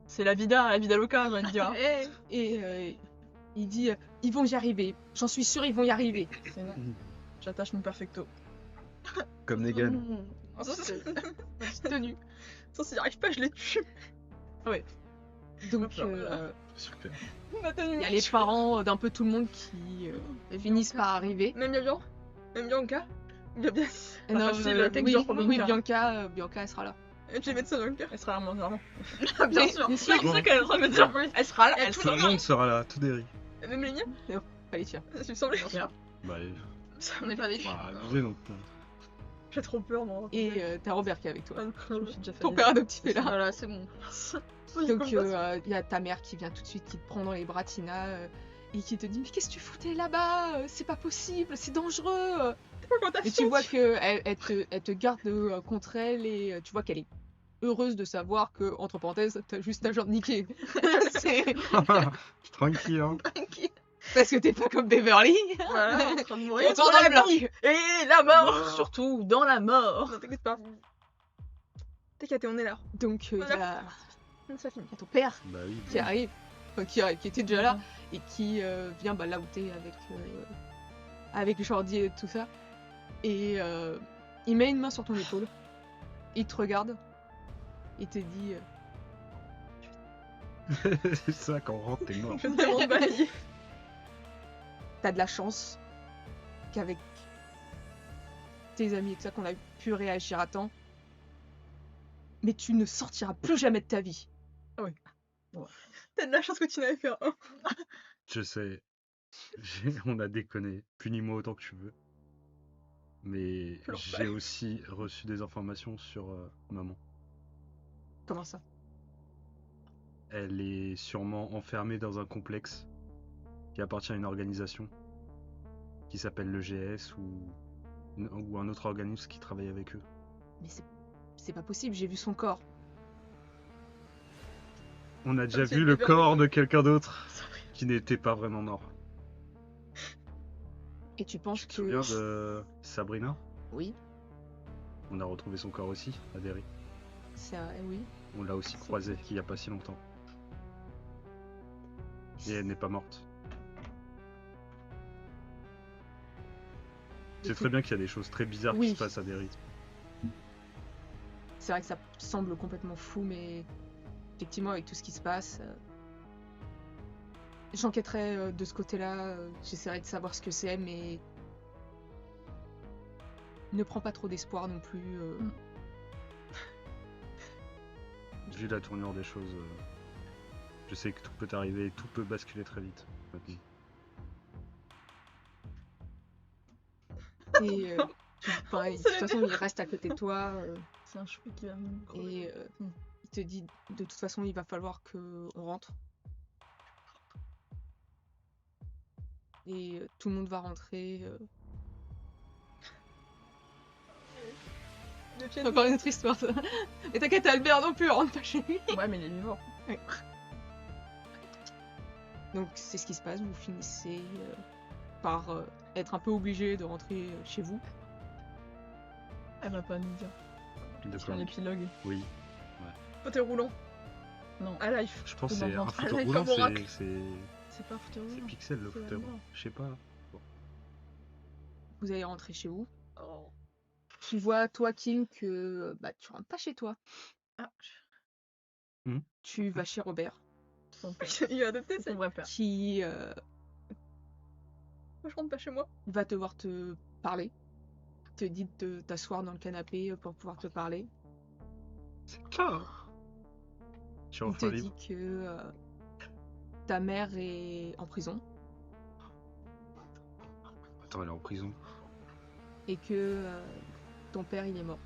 C'est la vida loca, j'ai envie de dire. Et il dit ils vont y arriver. J'en suis sûr, ils vont y arriver. C'est non. J'attache mon perfecto. Comme Negan. En sens, Tenue. s'il n'y arrive pas, je les tue. Donc, Super. il y a les parents d'un peu tout le monde qui finissent par arriver. Même Bianca. Même Bianca. Bien. Non, facile, oui, dur pour oui, Bianca. Bianca, elle sera là. Et tu les mets de ça, Bianca. Elle sera vraiment, vraiment. Bien sûr. Bien sûr, C'est ça qu'elle est en train de me dire. Elle sera là, elle Tout sera le monde sera là, tout déri. Même les miens. allez, tiens. Ça me semblait. là. Bah, On n'est pas des abusé donc. J'ai trop peur, moi. Et t'as Robert qui est avec toi. Je me suis déjà fait Ton des- père adoptif est là. Voilà, c'est bon. Donc, il y a ta mère qui vient tout de suite, qui te prend dans les bras, Tina, et qui te dit mais qu'est-ce que tu foutais là-bas? C'est pas possible, c'est dangereux. Et tu vois que elle te garde contre elle et tu vois qu'elle est heureuse de savoir que, entre parenthèses, t'as juste un genre de niquer. C'est Tranquille, hein. parce que t'es pas comme Beverly. Voilà, en train de mourir. Retourne dans le blanc. Et la mort, Mort. surtout dans la mort. Non, t'inquiète pas. T'inquiète, on est là. Donc, il y a Ça finit. ton père Bah oui. qui arrive, enfin, qui était déjà là, et qui vient là où t'es avec Jordi et tout ça. Et il met une main sur ton épaule, il te regarde, et te dit C'est ça, quand on rentre, t'es mort. Je vais tellement balayer. t'as de la chance qu'avec tes amis et tout ça qu'on a pu réagir à temps, mais tu ne sortiras plus jamais de ta vie. T'as de la chance que tu n'avais fait un. Je sais. On a déconné. Punis-moi autant que tu veux. Mais Alors, j'ai aussi reçu des informations sur maman. Comment ça? Elle est sûrement enfermée dans un complexe qui appartient à une organisation qui s'appelle le GS ou un autre organisme qui travaille avec eux. Mais c'est pas possible, j'ai vu son corps. On a déjà c'est vu le Beverly. corps de quelqu'un d'autre qui n'était pas vraiment mort. Et tu penses Tu te que... souviens de Sabrina? Oui, On a retrouvé son corps aussi à Derry. oui. On l'a aussi croisée il y a pas si longtemps. Et elle n'est pas morte. C'est très bien qu'il y a des choses très bizarres Oui. qui se passent à Derry. C'est vrai que ça semble complètement fou, mais effectivement, avec tout ce qui se passe, j'enquêterai de ce côté-là. J'essaierai de savoir ce que c'est, mais ne prends pas trop d'espoir non plus. Vu la tournure des choses, je sais que tout peut arriver et tout peut basculer très vite. Maintenant. Et de toute façon, il reste à côté de toi. C'est un cheveu qui va me Et il te dit, de toute façon, il va falloir qu'on rentre. Et tout le monde va rentrer. C'est encore une autre histoire, ça. Et t'inquiète, Albert non plus, rentre pas chez lui. Ouais, mais il est vivant. Donc c'est ce qui se passe, vous finissez par être un peu obligé de rentrer chez vous. Elle va pas nous dire. De Sur quoi l'épilogue. Oui. Fauteuil roulant. Non. À life. Je pense que Dans c'est un l'enfant. fauteuil Ah, roulant, il faut voir. C'est pas fauteuil c'est roulant. Pixel le C'est la fauteuil roulant. mort. Je sais pas. Vous allez rentrer chez vous. Oh. Tu vois, toi, Kim, que tu rentres pas chez toi. Ah, Tu vas chez Robert, il a adopté, C'est c'est son vrai père. qui Moi, je rentre pas chez moi. va devoir te parler. Te dit de t'asseoir dans le canapé pour pouvoir te parler. C'est clair. Tu Il te refais dit que ta mère est en prison Attends, elle est en prison. et que ton père, il est mort.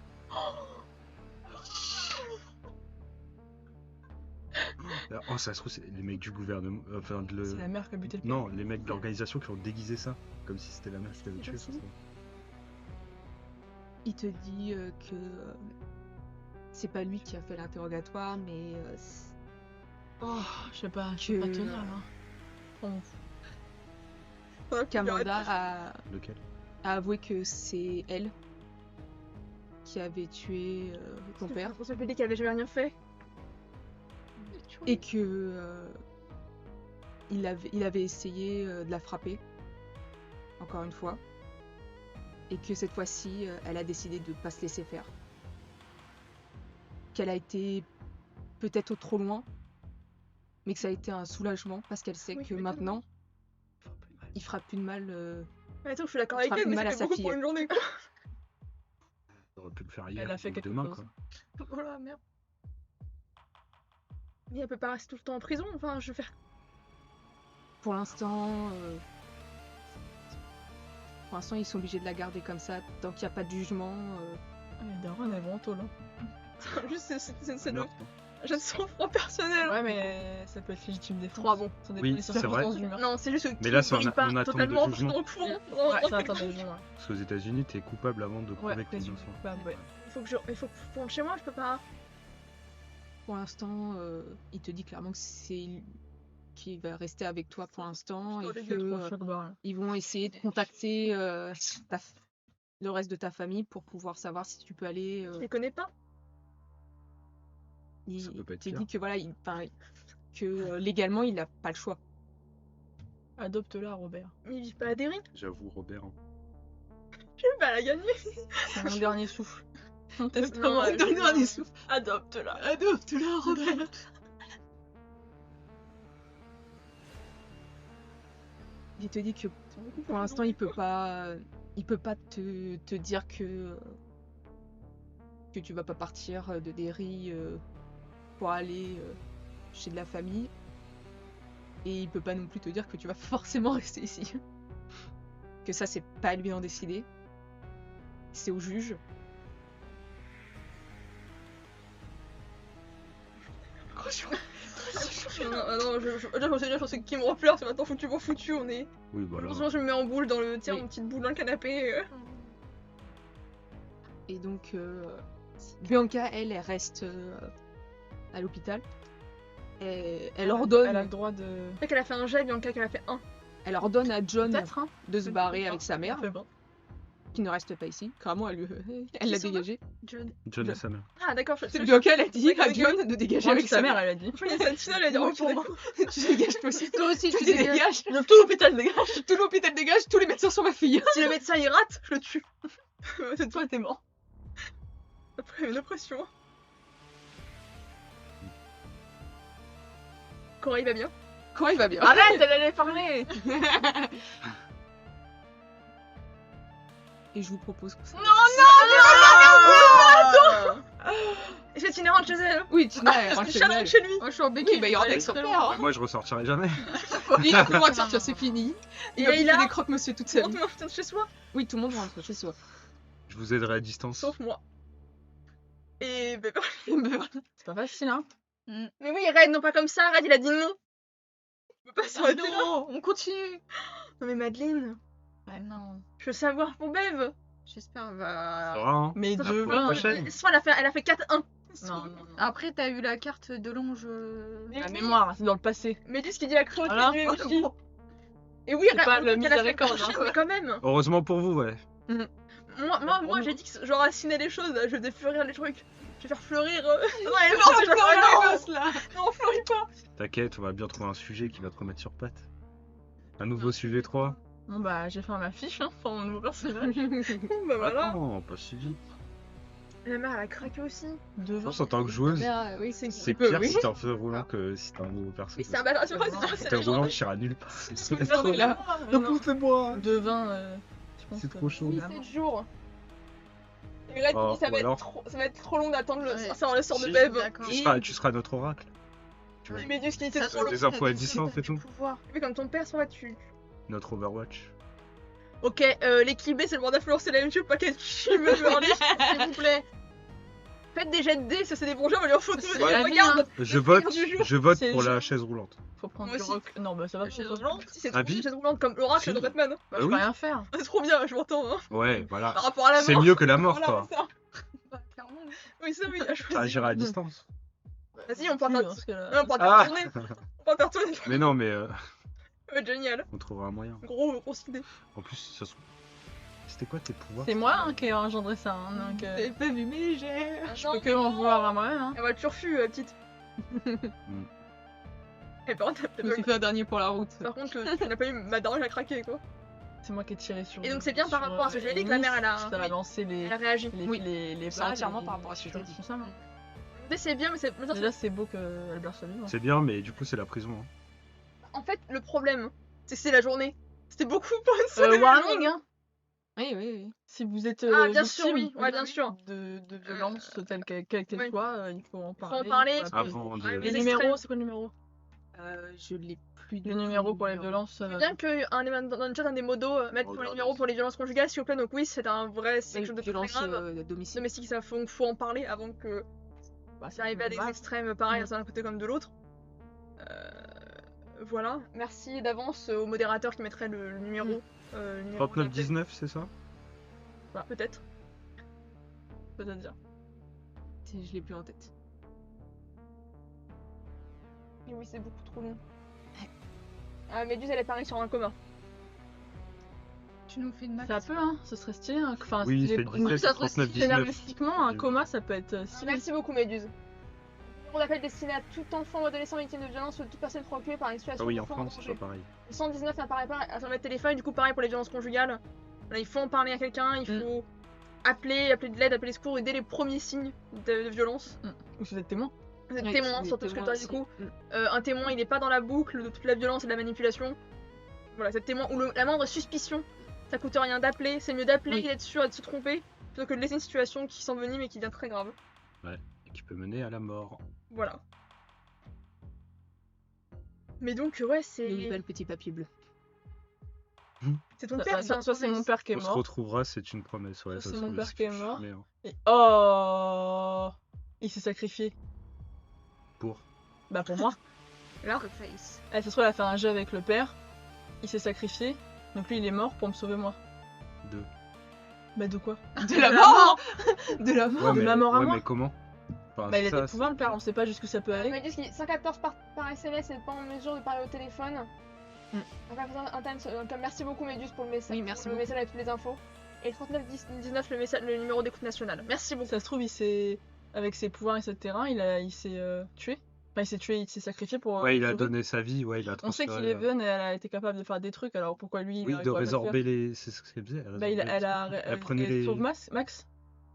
Oh, ça se trouve, c'est les mecs du gouvernement. Enfin, C'est la mère qui a buté le père. Non, les mecs de l'organisation qui ont déguisé ça. Comme si c'était la mère qui l'avait tué. possible. Il te dit que c'est pas lui qui a fait l'interrogatoire, mais Oh, je sais pas tenir là. Bon. Kamanda Lequel a avoué que c'est elle qui avait tué ton père On s'est dit qu'elle avait jamais rien fait. et que il avait essayé de la frapper encore une fois et que cette fois-ci elle a décidé de pas se laisser faire, qu'elle a été peut-être trop loin mais que ça a été un soulagement parce qu'elle sait Oui, que mais maintenant il fera plus de mal. Mais attends, je suis d'accord Ça avec fera elle, plus mais mal à c'était sa beaucoup fille. pour une journée, quoi. On aurait pu le faire hier Elle a fait ou quelque demain, chose. quoi. Voilà, merde. Mais elle peut pas rester tout le temps en prison, enfin, je vais faire. Pour l'instant, ils sont obligés de la garder comme ça tant qu'il n'y a pas de jugement. Les darons, elle est vraiment tôt là. Juste, c'est de. Meurtre. J'ai de sang-froid personnel. Ouais, mais ça peut être légitime défense. 3 bon. Ça dépend Oui, des c'est vrai. circonstances du meurtre. Non, c'est juste que. Mais là, c'est il en part attente de totalement jugement. dans le courant. Ouais, ça attend des jugements. Parce qu'aux États-Unis, t'es coupable avant de prouver Ouais, que t'es innocent. ouais. Il faut que je rentre chez moi, je peux pas. Pour l'instant, il te dit clairement que c'est lui qui va rester avec toi pour l'instant et les que gars, Trop choc barre, là. ils vont essayer de contacter le reste de ta famille pour pouvoir savoir si tu peux aller. Je les connais pas. Il Ça peut pas être te pire. dit que voilà, légalement, il n'a pas le choix. Adopte-la, Robert. Mais ils vivent pas à Derry. J'avoue, Robert. Je vais pas la gagner. C'est mon dernier souffle. Mon Non, testament. c'est le dernier souffle. Adopte-la. Adopte-la, Robert. Il te dit que pour l'instant, il peut pas te dire que tu vas pas partir de Derry pour aller chez de la famille. Et il peut pas non plus te dire que tu vas forcément rester ici. Que ça, c'est pas à lui d'en décider. C'est au juge. Non, je pensais que qui me repleure, c'est maintenant foutu pour foutu, on est. Oui, voilà. Heureusement, je me mets en boule dans le. Tiens, Oui. une petite boule dans le canapé. Et donc, Bianca, elle reste à l'hôpital. Elle ordonne, Elle a le droit de. C'est qu'elle a fait un jet, Bianca, qu'elle a fait un. elle ordonne à John Peut-être, hein. de se barrer avec sa mère, Fait bon. qui ne reste pas ici. Clairement, elle l'a sont dégagé. John et sa mère. Ah, d'accord, je sais. Bianca, elle a dit D'accord, à John de dégager Avec avec sa mère. elle a dit. Je croyais que Santina, elle a dit Non, oui pour moi. tu dégages toi aussi. Toi aussi, Tu tu dégages. dégages. Tout l'hôpital dégage. Tout l'hôpital dégage, tous les médecins sont ma fille. Si le médecin il rate, je le tue. C'est toi, Toi, t'es mort. après une oppression. Cora, il va bien. Quoi, il va bien. Arrête, elle allait parler. Et je vous propose qu'on s'arrête. Est-ce que Tina rentre chez elle? Oui, Tina, elle Est-ce rentre que chez Charles elle. rentre chez lui? Moi, je suis en Oui, béquille. bah il y aura avec son père. Moi, je ressortirai jamais. Il a plus le droit de sortir, c'est fini. Il Et va il bouffer a- des croque-monsieur toute sa Tout le vie. monde rentre chez soi, Oui, tout le monde rentre chez soi. Je vous aiderai à distance. sauf moi. Et bah, C'est pas facile, hein. mais oui, Red, non pas comme ça, Red il a dit non. On peut pas s'arrêter là. Non, on continue. Non mais Madeleine, Ah non. je veux savoir pour Bev. J'espère Ça va. va, hein. Mais Ça de pour la vin. prochaine. Soit elle a fait 4-1. Non, non, non. Après, t'as eu la carte de longe. La mémoire, c'est dans le passé. Méduse qui dit la cruauté Voilà. du MJ. Et oui, C'est pas Red, le elle a fait miséricorde, marcher, hein. mais quand même. Heureusement pour vous, ouais. Moi j'ai dit que j'enracinais les choses, je vais fleurir les trucs. Je vais faire fleurir. Non, elle est morte, je vais fleurir les gosses là. Non, on fleurit pas. T'inquiète, on va bien trouver un sujet qui va te remettre sur pattes. Un nouveau sujet 3. Bon bah j'ai fait ma fiche, hein, pour mon nouveau personnage. Bah voilà. Attends, pas si vite. La mère elle a craqué aussi. De Je vin. pense en tant que joueuse, Oui, c'est c'est peu, pire oui. si t'es un feu roulant que si t'es un nouveau perso. Mais c'est un bâtard, tu vois, C'est c'est T'es la roulant, journée. tu iras nulle part. C'est Non, trop, mais là, poussez-moi. De vin, je pense C'est que- trop chaud. Oui, 7 jours. Et Red Oh, dit ça va, ou alors- ça va être trop long d'attendre le Ouais. ça le sort de Si. Bev. D'accord. Tu seras notre oracle. Tu vois, Et Méduse qui était Ça, trop long. des infos à distance et tout. Mais comme ton père, soit tu. Notre Overwatch. Ok, l'équipe B c'est le bord d'influence, c'est la même chose, pas qu'elle qui me hurler, s'il vous plaît. Faites des jets de dés, ça c'est des bourgeois, on va lui en photo. C'est Ouais. la vie, Regarde. Je vote, du jour. je vote C'est pour le la jeu. chaise roulante. Faut prendre Moi du aussi. rock. Non, bah ça va. Si c'est Ah, trop oui. une chaise roulante comme l'oracle Si. de Batman. Bah, Ah je peux oui. rien faire. C'est trop bien, je m'entends. Hein. Ouais, voilà. Par rapport à la mort. C'est mieux que la mort, Voilà, quoi. ça. Bah, clairement. Oui, ça oui, à choisir. T'agiras à distance. Vas-y, on peut Si, en parce que là- on peut en Ah. faire tourner. On peut en faire tourner. Mais non, mais Ouais, génial. on trouvera un moyen. Grosse idée. En plus, ça se trouve. C'était quoi tes pouvoirs? C'est moi hein, qui ai engendré ça. Hein, donc, T'avais pas vu mes jets. je peux que m'en vouloir à moi-même. Hein. Elle va turfu, petite. Et par contre, Je me suis fait un dernier pour la route. par contre, tu n'as pas eu ma daronne à craquer quoi. C'est moi qui ai tiré sur. Et donc c'est bien par sur, rapport à ce que je lui ai dit que la mère, elle a- Ça a lancé les. Elle a réagi. Oui. les C'est balles entièrement et- par rapport à ce que je t'ai dit. tout ça, hein. Mais c'est bien, mais c'est. Déjà, c'est beau qu'Albert soit vivant. C'est bien, mais du coup, c'est la prison. Hein. En fait, le problème, c'est que c'est la journée. C'était beaucoup pour une seule Warning, hein. Oui, oui, oui. Si vous êtes Ah, bien sûr, victime oui. Ouais, bien sûr. de violence telle qu'elle oui. soit, il faut en Faut parler. en parler. faut appeler. Avant de. Les Les extrêmes. numéros, c'est quoi le numéro? Je l'ai plus Le numéro pour les violences. C'est bien que dans le chat, un des modos mettre Oh, pour les non, numéros non. pour les violences conjugales, s'il vous plaît. Donc oui, c'est un vrai, c'est quelque chose de très violence grave. domicile. Domestique, ça faut en parler avant que Bah, c'est arrivé à des grave. extrêmes pareil, Mm. d'un côté comme de l'autre. Voilà. Merci d'avance au modérateur qui mettrait le numéro. Le numéro 39-19, c'est ça? d'appel. Peut-être. Peut-être dire. Je l'ai plus en tête. Mais oui, c'est beaucoup trop long. Ah, Méduse, elle est pareille sur un commun. Tu nous fais une map. Ça peut, hein, ce serait stylé. Hein. Enfin, Oui, stylé c'est pour- 17, ça serait 39, stylé. 19. Scénaristiquement, un coma, ça peut être stylé. Merci beaucoup, Méduse. On appelle destiné à tout enfant ou adolescent victime de violence ou toute personne préoccupée par une situation Ah oui, en d'enfant France, c'est danger. pas pareil. Le 119 n'apparaît pas à son téléphone, du coup pareil pour les violences conjugales. Là, il faut en parler à quelqu'un, il faut appeler de l'aide, appeler les secours et dès les premiers signes de violence. Ou si vous êtes témoin. Vous êtes Oui, témoin, des surtout ce que témoins toi du aussi. coup. Un témoin, il est pas dans la boucle de toute la violence et de la manipulation. Voilà, c'est témoin ou la moindre suspicion, ça coûte rien d'appeler, c'est mieux d'appeler Oui. et d'être sûr et de se tromper plutôt que de laisser une situation qui s'envenime et qui devient très grave. Et qui peut mener à la mort. Voilà. Mais donc, ouais, N'oublie pas c'est. le petit papier bleu. C'est ton père, Soit c'est mon père qui est On se mort. retrouvera, c'est une promesse. Ouais, Ça, ça c'est se mon trouve, père c'est qui est fichu, mort. mais, hein, Et oh, il s'est sacrifié. Pour. Bah pour moi. Face. Ça se trouve, elle a fait un jeu avec le père. Il s'est sacrifié. Donc lui, il est mort pour me sauver moi. Deux. Bah de quoi? De la mort De la mort Ouais, de mais, ma mort à ouais, moi. mais comment? Enfin, Bah il a ça, des pouvoirs le père, on sait pas jusqu'où ça peut aller. Il m'a dit qu'il 114 par SMS et pas en mesure de parler au téléphone. Mm. Donc, un time, donc, merci beaucoup Méduse pour le message. Oui, merci pour le beaucoup. message avec toutes les infos. Et 3919 le numéro d'écoute nationale. Merci beaucoup. Ça se trouve, il s'est. Avec ses pouvoirs, etc., il s'est tué. Enfin, il s'est tué, il s'est sacrifié pour. Ouais, il a sauver. donné sa vie, ouais, il a On sait transféré, qu'Eleven, elle a été capable de faire des trucs, alors pourquoi lui, il Oui, aurait de pas le faire? résorber les. C'est ce qu'elle faisait. Bah, elle prenait elle les. sauve Max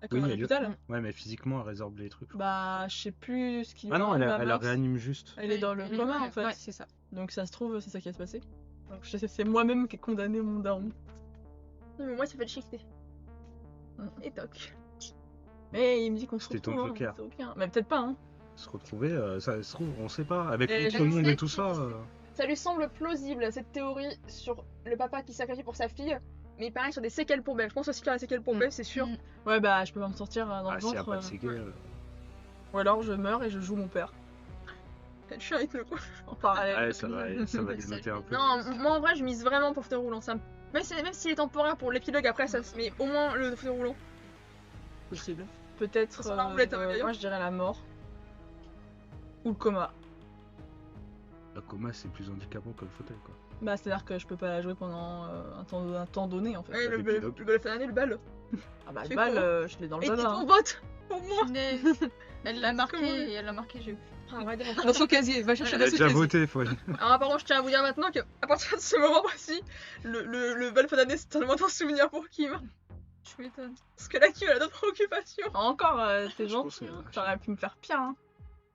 à Oui, à elle- l'hôpital. Ouais, mais physiquement, elle résorbe les trucs. Bah, je sais plus ce qu'il Ah non, arrive à elle la Max. réanime juste. Elle est dans le coma en fait. Ouais, c'est ça. Donc ça se trouve, c'est ça qui va se passer. Donc c'est moi-même qui ai condamné mon daron. Non, mais moi ça fait chier. Et toc. Mais il me dit qu'on se C'était ton retrouve, joker. c'est ok, hein. Mais peut-être pas, hein. Se retrouver, ça se trouve, on sait pas. Avec Et l'autre je monde sais et tout ça. Ça lui semble plausible, cette théorie sur le papa qui sacrifie pour sa fille. Mais il paraît sur des séquelles pour Bev. Je pense aussi qu'il y a des séquelles pour Bev, c'est sûr. Ouais, bah, je peux pas me sortir dans Ah, le s'il y a ventre. pas de séquelles. Ou alors je meurs et je joue mon père. Je suis avec le coup. En parallèle. Ouais, ça va dénoter un peu. Non, moi en vrai, je mise vraiment pour fauteuil roulant. Même s'il est temporaire pour l'épilogue après, ça se met au moins le fauteuil roulant. Possible. Peut-être. Ça sent la roulette, hein, d'ailleurs. Moi, je dirais la mort. Ou le coma. Le coma, c'est plus handicapant que le fauteuil, quoi. Bah, c'est-à-dire que je peux pas la jouer pendant un temps donné en fait. Ouais, le l'épilogue. golf année, le bal. Ah bah, c'est le bal, quoi je l'ai dans le Et bal. dis Hein. ton vote pour moi. Punaise. Elle l'a marqué et elle l'a marqué, j'ai vu. Ah, ouais, d'accord. Dans son casier, va chercher Elle dans a son déjà casier. voté, faut aller. Alors, par contre, je tiens à vous dire maintenant qu'à partir de ce moment précis, le bal fin d'année, c'est tellement un souvenir pour Kim. Je m'étonne. Parce que là, Kim, elle a d'autres préoccupations. Encore, t'es Je pense gentil. que- Hein. T'aurais pu me faire pire. Hein.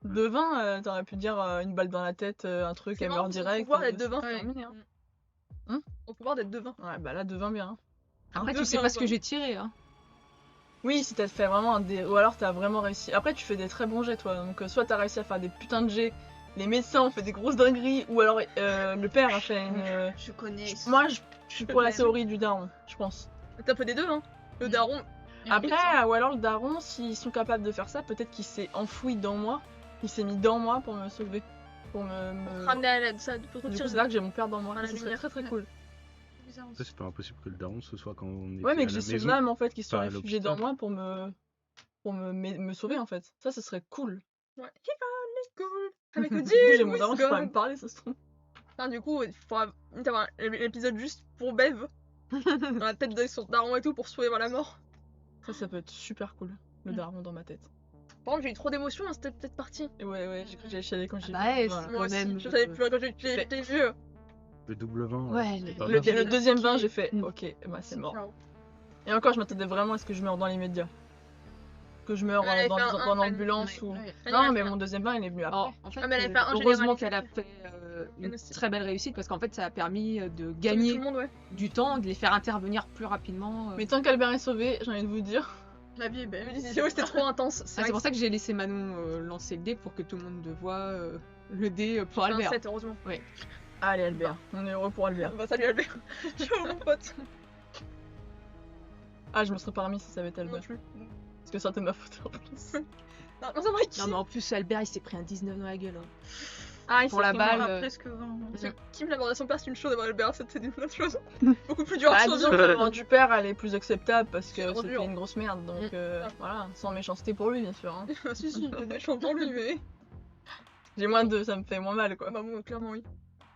Devin, t'aurais pu dire une balle dans la tête, un truc, C'est elle marrant, meurt son direct. pouvoir d'être devin. c'est terminé, hein. Au pouvoir d'être devin. Ouais, bah là, Devin bien. Hein. Après, Deux tu sais points, pas ce quoi. que j'ai tiré. Hein. Oui, si t'as fait vraiment ou alors t'as vraiment réussi. Après, tu fais des très bons jets, toi. Donc, soit t'as réussi à faire des putains de jets, les médecins ont fait des grosses dingueries, ou alors le père a fait une. Je connais. Moi, je suis pour la théorie du daron, je pense. T'as fait des deux, hein. Le daron. Après, ou alors le daron, s'ils sont capables de faire ça, peut-être qu'il s'est enfoui dans moi. Il s'est mis dans moi pour me sauver. Pour me. Ramener à l'aide, ça, pour Du coup, tirer. c'est là que j'ai mon père dans moi. À la Ça serait lumière. très très cool. Bizarre aussi. Ça, c'est pas impossible que le daron ce soit quand on est Ouais, mais à que la j'ai son maison. âme en fait qui soit Pas à réfugiée dans l'hôpital. moi pour me sauver en fait. Ça serait cool. Ouais. He gone, cool. Avec le Du coup, j'ai deal, mon with daron qui pourra God. me parler, ça se trouve. Enfin, du coup, il faudra limite avoir l'épisode juste pour Bev. Dans la tête de son daron et tout pour sauver vers la mort. Ça peut être super cool. Le daron dans ma tête. Par contre, j'ai eu trop d'émotions, hein, c'était peut-être parti. Et ouais, j'ai cru que j'allais chialer quand j'ai Bah ouais, vu. Voilà. Moi Quand aussi, même, je savais plus quand j'étais vieux. Le double 20. Ouais, c'est le- pas Le, mal. le deuxième vin, j'ai fait Mm. ok, bah c'est mort. Ciao. Et encore, je m'attendais vraiment à ce que je meure dans l'immédiat. Que je meure Elle avait dans fait un- l'ambulance ou. Ouais. Elle Non, avait mais fait mon deuxième vin, il est venu après. Alors, en fait, Ah, mais elle avait fait un heureusement général, qu'elle a effectivement. fait une Elle aussi. très belle réussite parce qu'en fait, ça a permis de Tout gagner le monde, ouais. du temps, de les faire intervenir plus rapidement. Mais tant qu'Albert est sauvé, j'ai envie de vous dire. La vie est belle. Ouais, c'était trop intense. Ah, c'est pour ça que j'ai laissé Manon lancer le dé pour que tout le monde voit le dé pour Albert. 7, heureusement. Allez, Albert, on est heureux pour Albert. Bah, salut Albert. Ciao mon pote. Ah, je me serais pas remis si ça avait été Non Albert. plus. Parce que ça c'était ma faute en plus. Non, ça va qui Non, mais en plus, Albert, il s'est pris un 19 dans la gueule. hein. Ah, il pour s'est la pris balle, un- Presque 20. Parce que Kim, l'aborder son père, c'est une chose, d'avoir Albert, c'est une autre chose. Beaucoup plus dur à Bah, survivre. disons que la mort du père, elle est plus acceptable parce C'est que trop c'était dur. une grosse merde. Donc Ah. voilà, sans méchanceté pour lui, bien sûr. Hein. Ah, si, si, il est méchant pour lui, mais. J'ai moins de. Ça me fait moins mal quoi. Bah, bon, clairement, oui.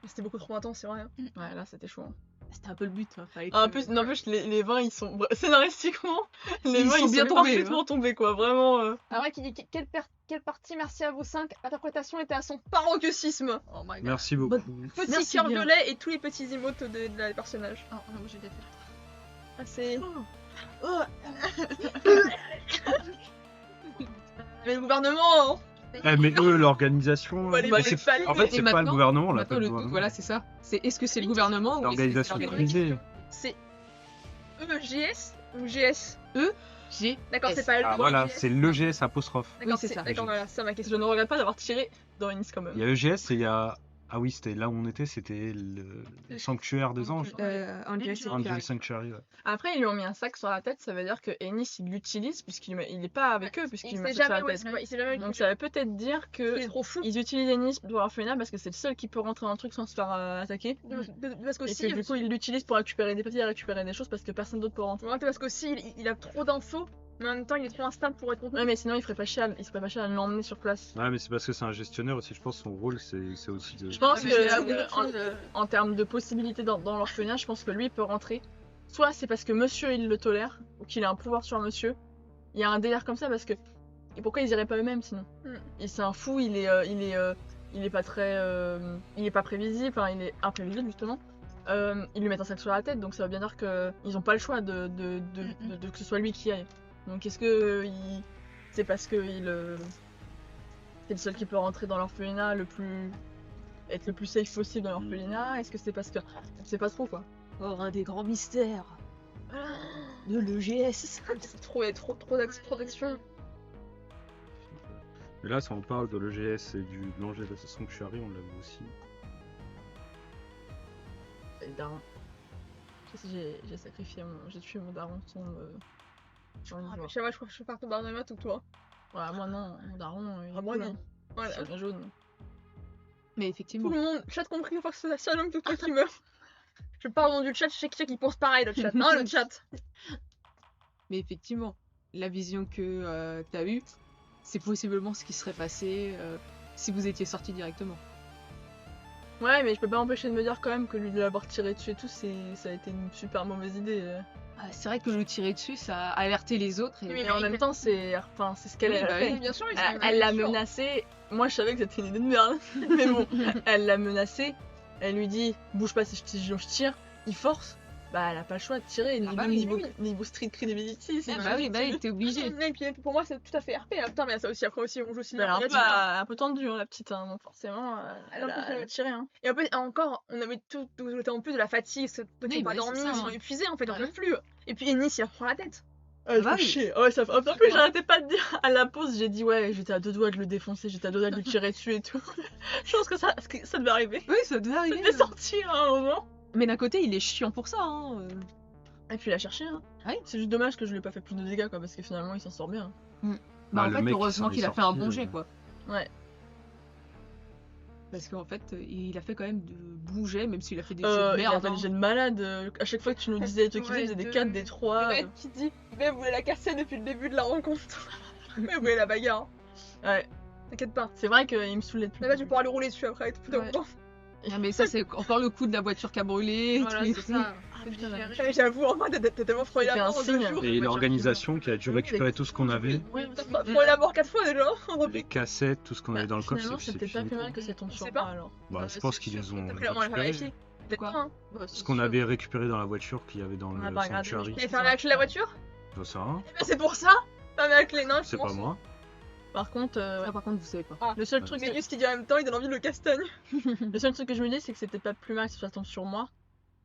Mais c'était beaucoup trop intense, c'est vrai. hein. Ouais, là c'était chaud. Hein. C'était un peu le but. Hein. Fallait Ah, en que- plus, n'empêche, les vins ils sont. Scénaristiquement, les Ils vins sont ils bien sont tombés, parfaitement tombés quoi. Vraiment. Alors, ouais, qui dit quelle partie, merci à vous 5, interprétation était à son paroxysme. Oh my god. Merci beaucoup. Petit Merci cœur bien. violet et tous les petits emotes des personnages. Oh non, moi j'ai détesté. Ah, c'est. Mais le gouvernement, hein. Eh, mais eux, l'organisation. Bah, les mais balais c'est- palais. En fait, Et c'est pas le maintenant- gouvernement, là. Maintenant, le doute, voilà, c'est ça. C'est est-ce que c'est le Oui, gouvernement ou L'organisation est-ce que c'est privée. C'est EGS ou GS J'ai. D'accord, c'est S. pas le Ah voilà, c'est l'EGS apostrophe. D'accord, Oui, c'est ça. D'accord, voilà, ça ma Je question. ne regrette pas d'avoir tiré dans Ennis quand même. Il y a EGS et il y a. Ah oui, c'était là où on était, c'était le sanctuaire des anges. Angel Angel Sanctuary. Ouais. Après, ils lui ont mis un sac sur la tête, ça veut dire que Ennis il l'utilise puisqu'il n'est pas avec eux, puisqu'il Il met un sait sac sur jamais, la ouais, tête. c'est vrai, il sait jamais. Donc ça veut peut-être dire Il est que trop fou. ils utilisent Ennis pour l'orphelinat parce que c'est le seul qui peut rentrer dans le truc sans se faire attaquer. Parce Et qu'aussi, que du coup, il l'utilise pour récupérer des papiers, récupérer des choses parce que personne d'autre peut rentrer. ouais, parce qu'aussi, il a trop d'infos, mais en même temps, il est trop instable pour être contenu. Ouais, mais sinon, il serait pas chier à l'emmener sur place. Ouais, mais c'est parce que c'est un gestionnaire aussi. Je pense que son rôle, c'est aussi de. Je pense Mais que c'est la en- même chose, en termes de possibilités dans l'orphelinat, je pense que lui il peut rentrer. Soit c'est parce que monsieur il le tolère, ou qu'il a un pouvoir sur monsieur. Il y a un délire comme ça parce que. Et pourquoi ils iraient pas eux-mêmes sinon C'est un fou, il est pas très. Il est pas prévisible, enfin il est imprévisible justement. Ils lui mettent un sac sur la tête, donc ça veut bien dire qu'ils ont pas le choix de que ce soit lui qui aille. Donc est-ce que c'est parce que c'est le seul qui peut rentrer dans l'orphelinat être le plus safe possible dans l'orphelinat? Est-ce que c'est parce que on sait pas trop quoi? Oh, un des grands mystères. De l'EGS. C'est trop d'action. Mais là, si on parle de l'EGS et de l'Angela Sanctuary, on l'a vu aussi. Et daron. J'ai sacrifié j'ai tué mon daron sans j'ai envie de voir. Je sais pas, je crois que je pars au Barnabas ou toi. Ouais, moi non, mon daron, il est moi cool, non. hein. Voilà. C'est bien jaune. Mais Tout effectivement. le monde, chat compris, il faut que c'est la seule homme que toi qui meurt. Je parle au nom du chat, je sais qu'il pense pareil, le chat. Non, le chat. Mais effectivement, la vision que t'as eue, c'est possiblement ce qui serait passé si vous étiez sortis directement. Ouais, mais je peux pas m'empêcher de me dire quand même que lui de l'avoir tiré dessus et tout, ça a été une super mauvaise idée. Ah, c'est vrai que le tirer dessus, ça a alerté les autres. Et... Oui, Mais en même temps, c'est ce qu'elle Oui, a bah fait. oui. Bien sûr, Elle l'a menacée. Moi, je savais que c'était une idée de merde. Mais bon, elle l'a menacée. Elle lui dit bouge pas si je tire. Il force. Bah, elle a pas le choix de tirer. Ah bah Même oui, niveau street credibility. Ah bah oui, t'es obligé. Et puis pour moi, c'est tout à fait RP. Hein. Putain, mais ça aussi, après aussi, on joue aussi. Elle a un peu tendue, hein, la petite. Hein, donc forcément, elle a tiré. Hein. Et encore, on avait tout en plus de la fatigue, ceux qui Oui, n'ont pas bah, dormi, c'est ça, ils sont hein. épuisés en fait, on Ouais. peut plus. Et puis Ennis, il reprend la tête. Elle bah fait oui. chier. Ouais, ça fait... En plus, j'arrêtais pas de dire à la pause, j'ai dit ouais, j'étais à deux doigts de le défoncer, j'étais à deux doigts de lui tirer dessus et tout. Je pense que ça devait arriver. Oui, ça devait Ça arriver. devait sortir à un moment. Mais d'un côté, il est chiant pour ça. Hein. Et puis il a cherché. Hein. Oui. C'est juste dommage que je lui ai pas fait plus de dégâts quoi, parce que finalement il s'en sort bien. Bah, Ah, en le fait, mec, heureusement il qu'il a s'en fait un est bon sorti, jet, quoi. Ouais. Parce qu'en fait, il a fait quand même de bons jets, même s'il a fait des jets Il de a merde. fait hein. des jets de malade. À chaque fois que tu nous disais les trucs qu'il faisait, il faisait des 4, des 3. Le mec qui dit, mais vous voulez la casser depuis le début de la rencontre. Mais vous voulez la bagarre. Ouais. T'inquiète pas. C'est vrai qu'il me saoulait depuis. Là, tu pourras lui rouler dessus après. Tout Ouais. Ah, mais ça, c'est encore le coup de la voiture qui a brûlé. Voilà, tout. c'est ça. Ah, putain, la Ouais, j'avoue, en vrai, t'as tellement frôlé la C'était un mort en 2 signe. jours. Et l'organisation qui a dû Oui, récupérer tout ce qu'on avait, Ouais, T'as frôlé la mort 4 fois déjà. En les repli. cassettes, tout ce qu'on avait dans le coffre, Finalement, c'est peut-être pas fini. plus mal que ça tombe Je sur sais moi pas. alors. Bah, je pense qu'ils les ont T'as pris la mort, elle a récupérés. vérifié. Peut-être Quoi pas, hein. Ce qu'on avait récupéré dans la voiture qu'il y avait dans On a le pas regardé, Sanctuary. mais Il a fermé la clé de la voiture. Je sais rien, Eh ben, c'est pour ça. Fermé la clé, non, je c'est pense. pas moi. Par contre, Ça, par contre, vous savez pas. le seul truc, Gaius qui dit en même temps, il donne envie de le castagne. le seul truc que je me dis, c'est que c'est peut-être pas plus mal que ça tombe sur moi.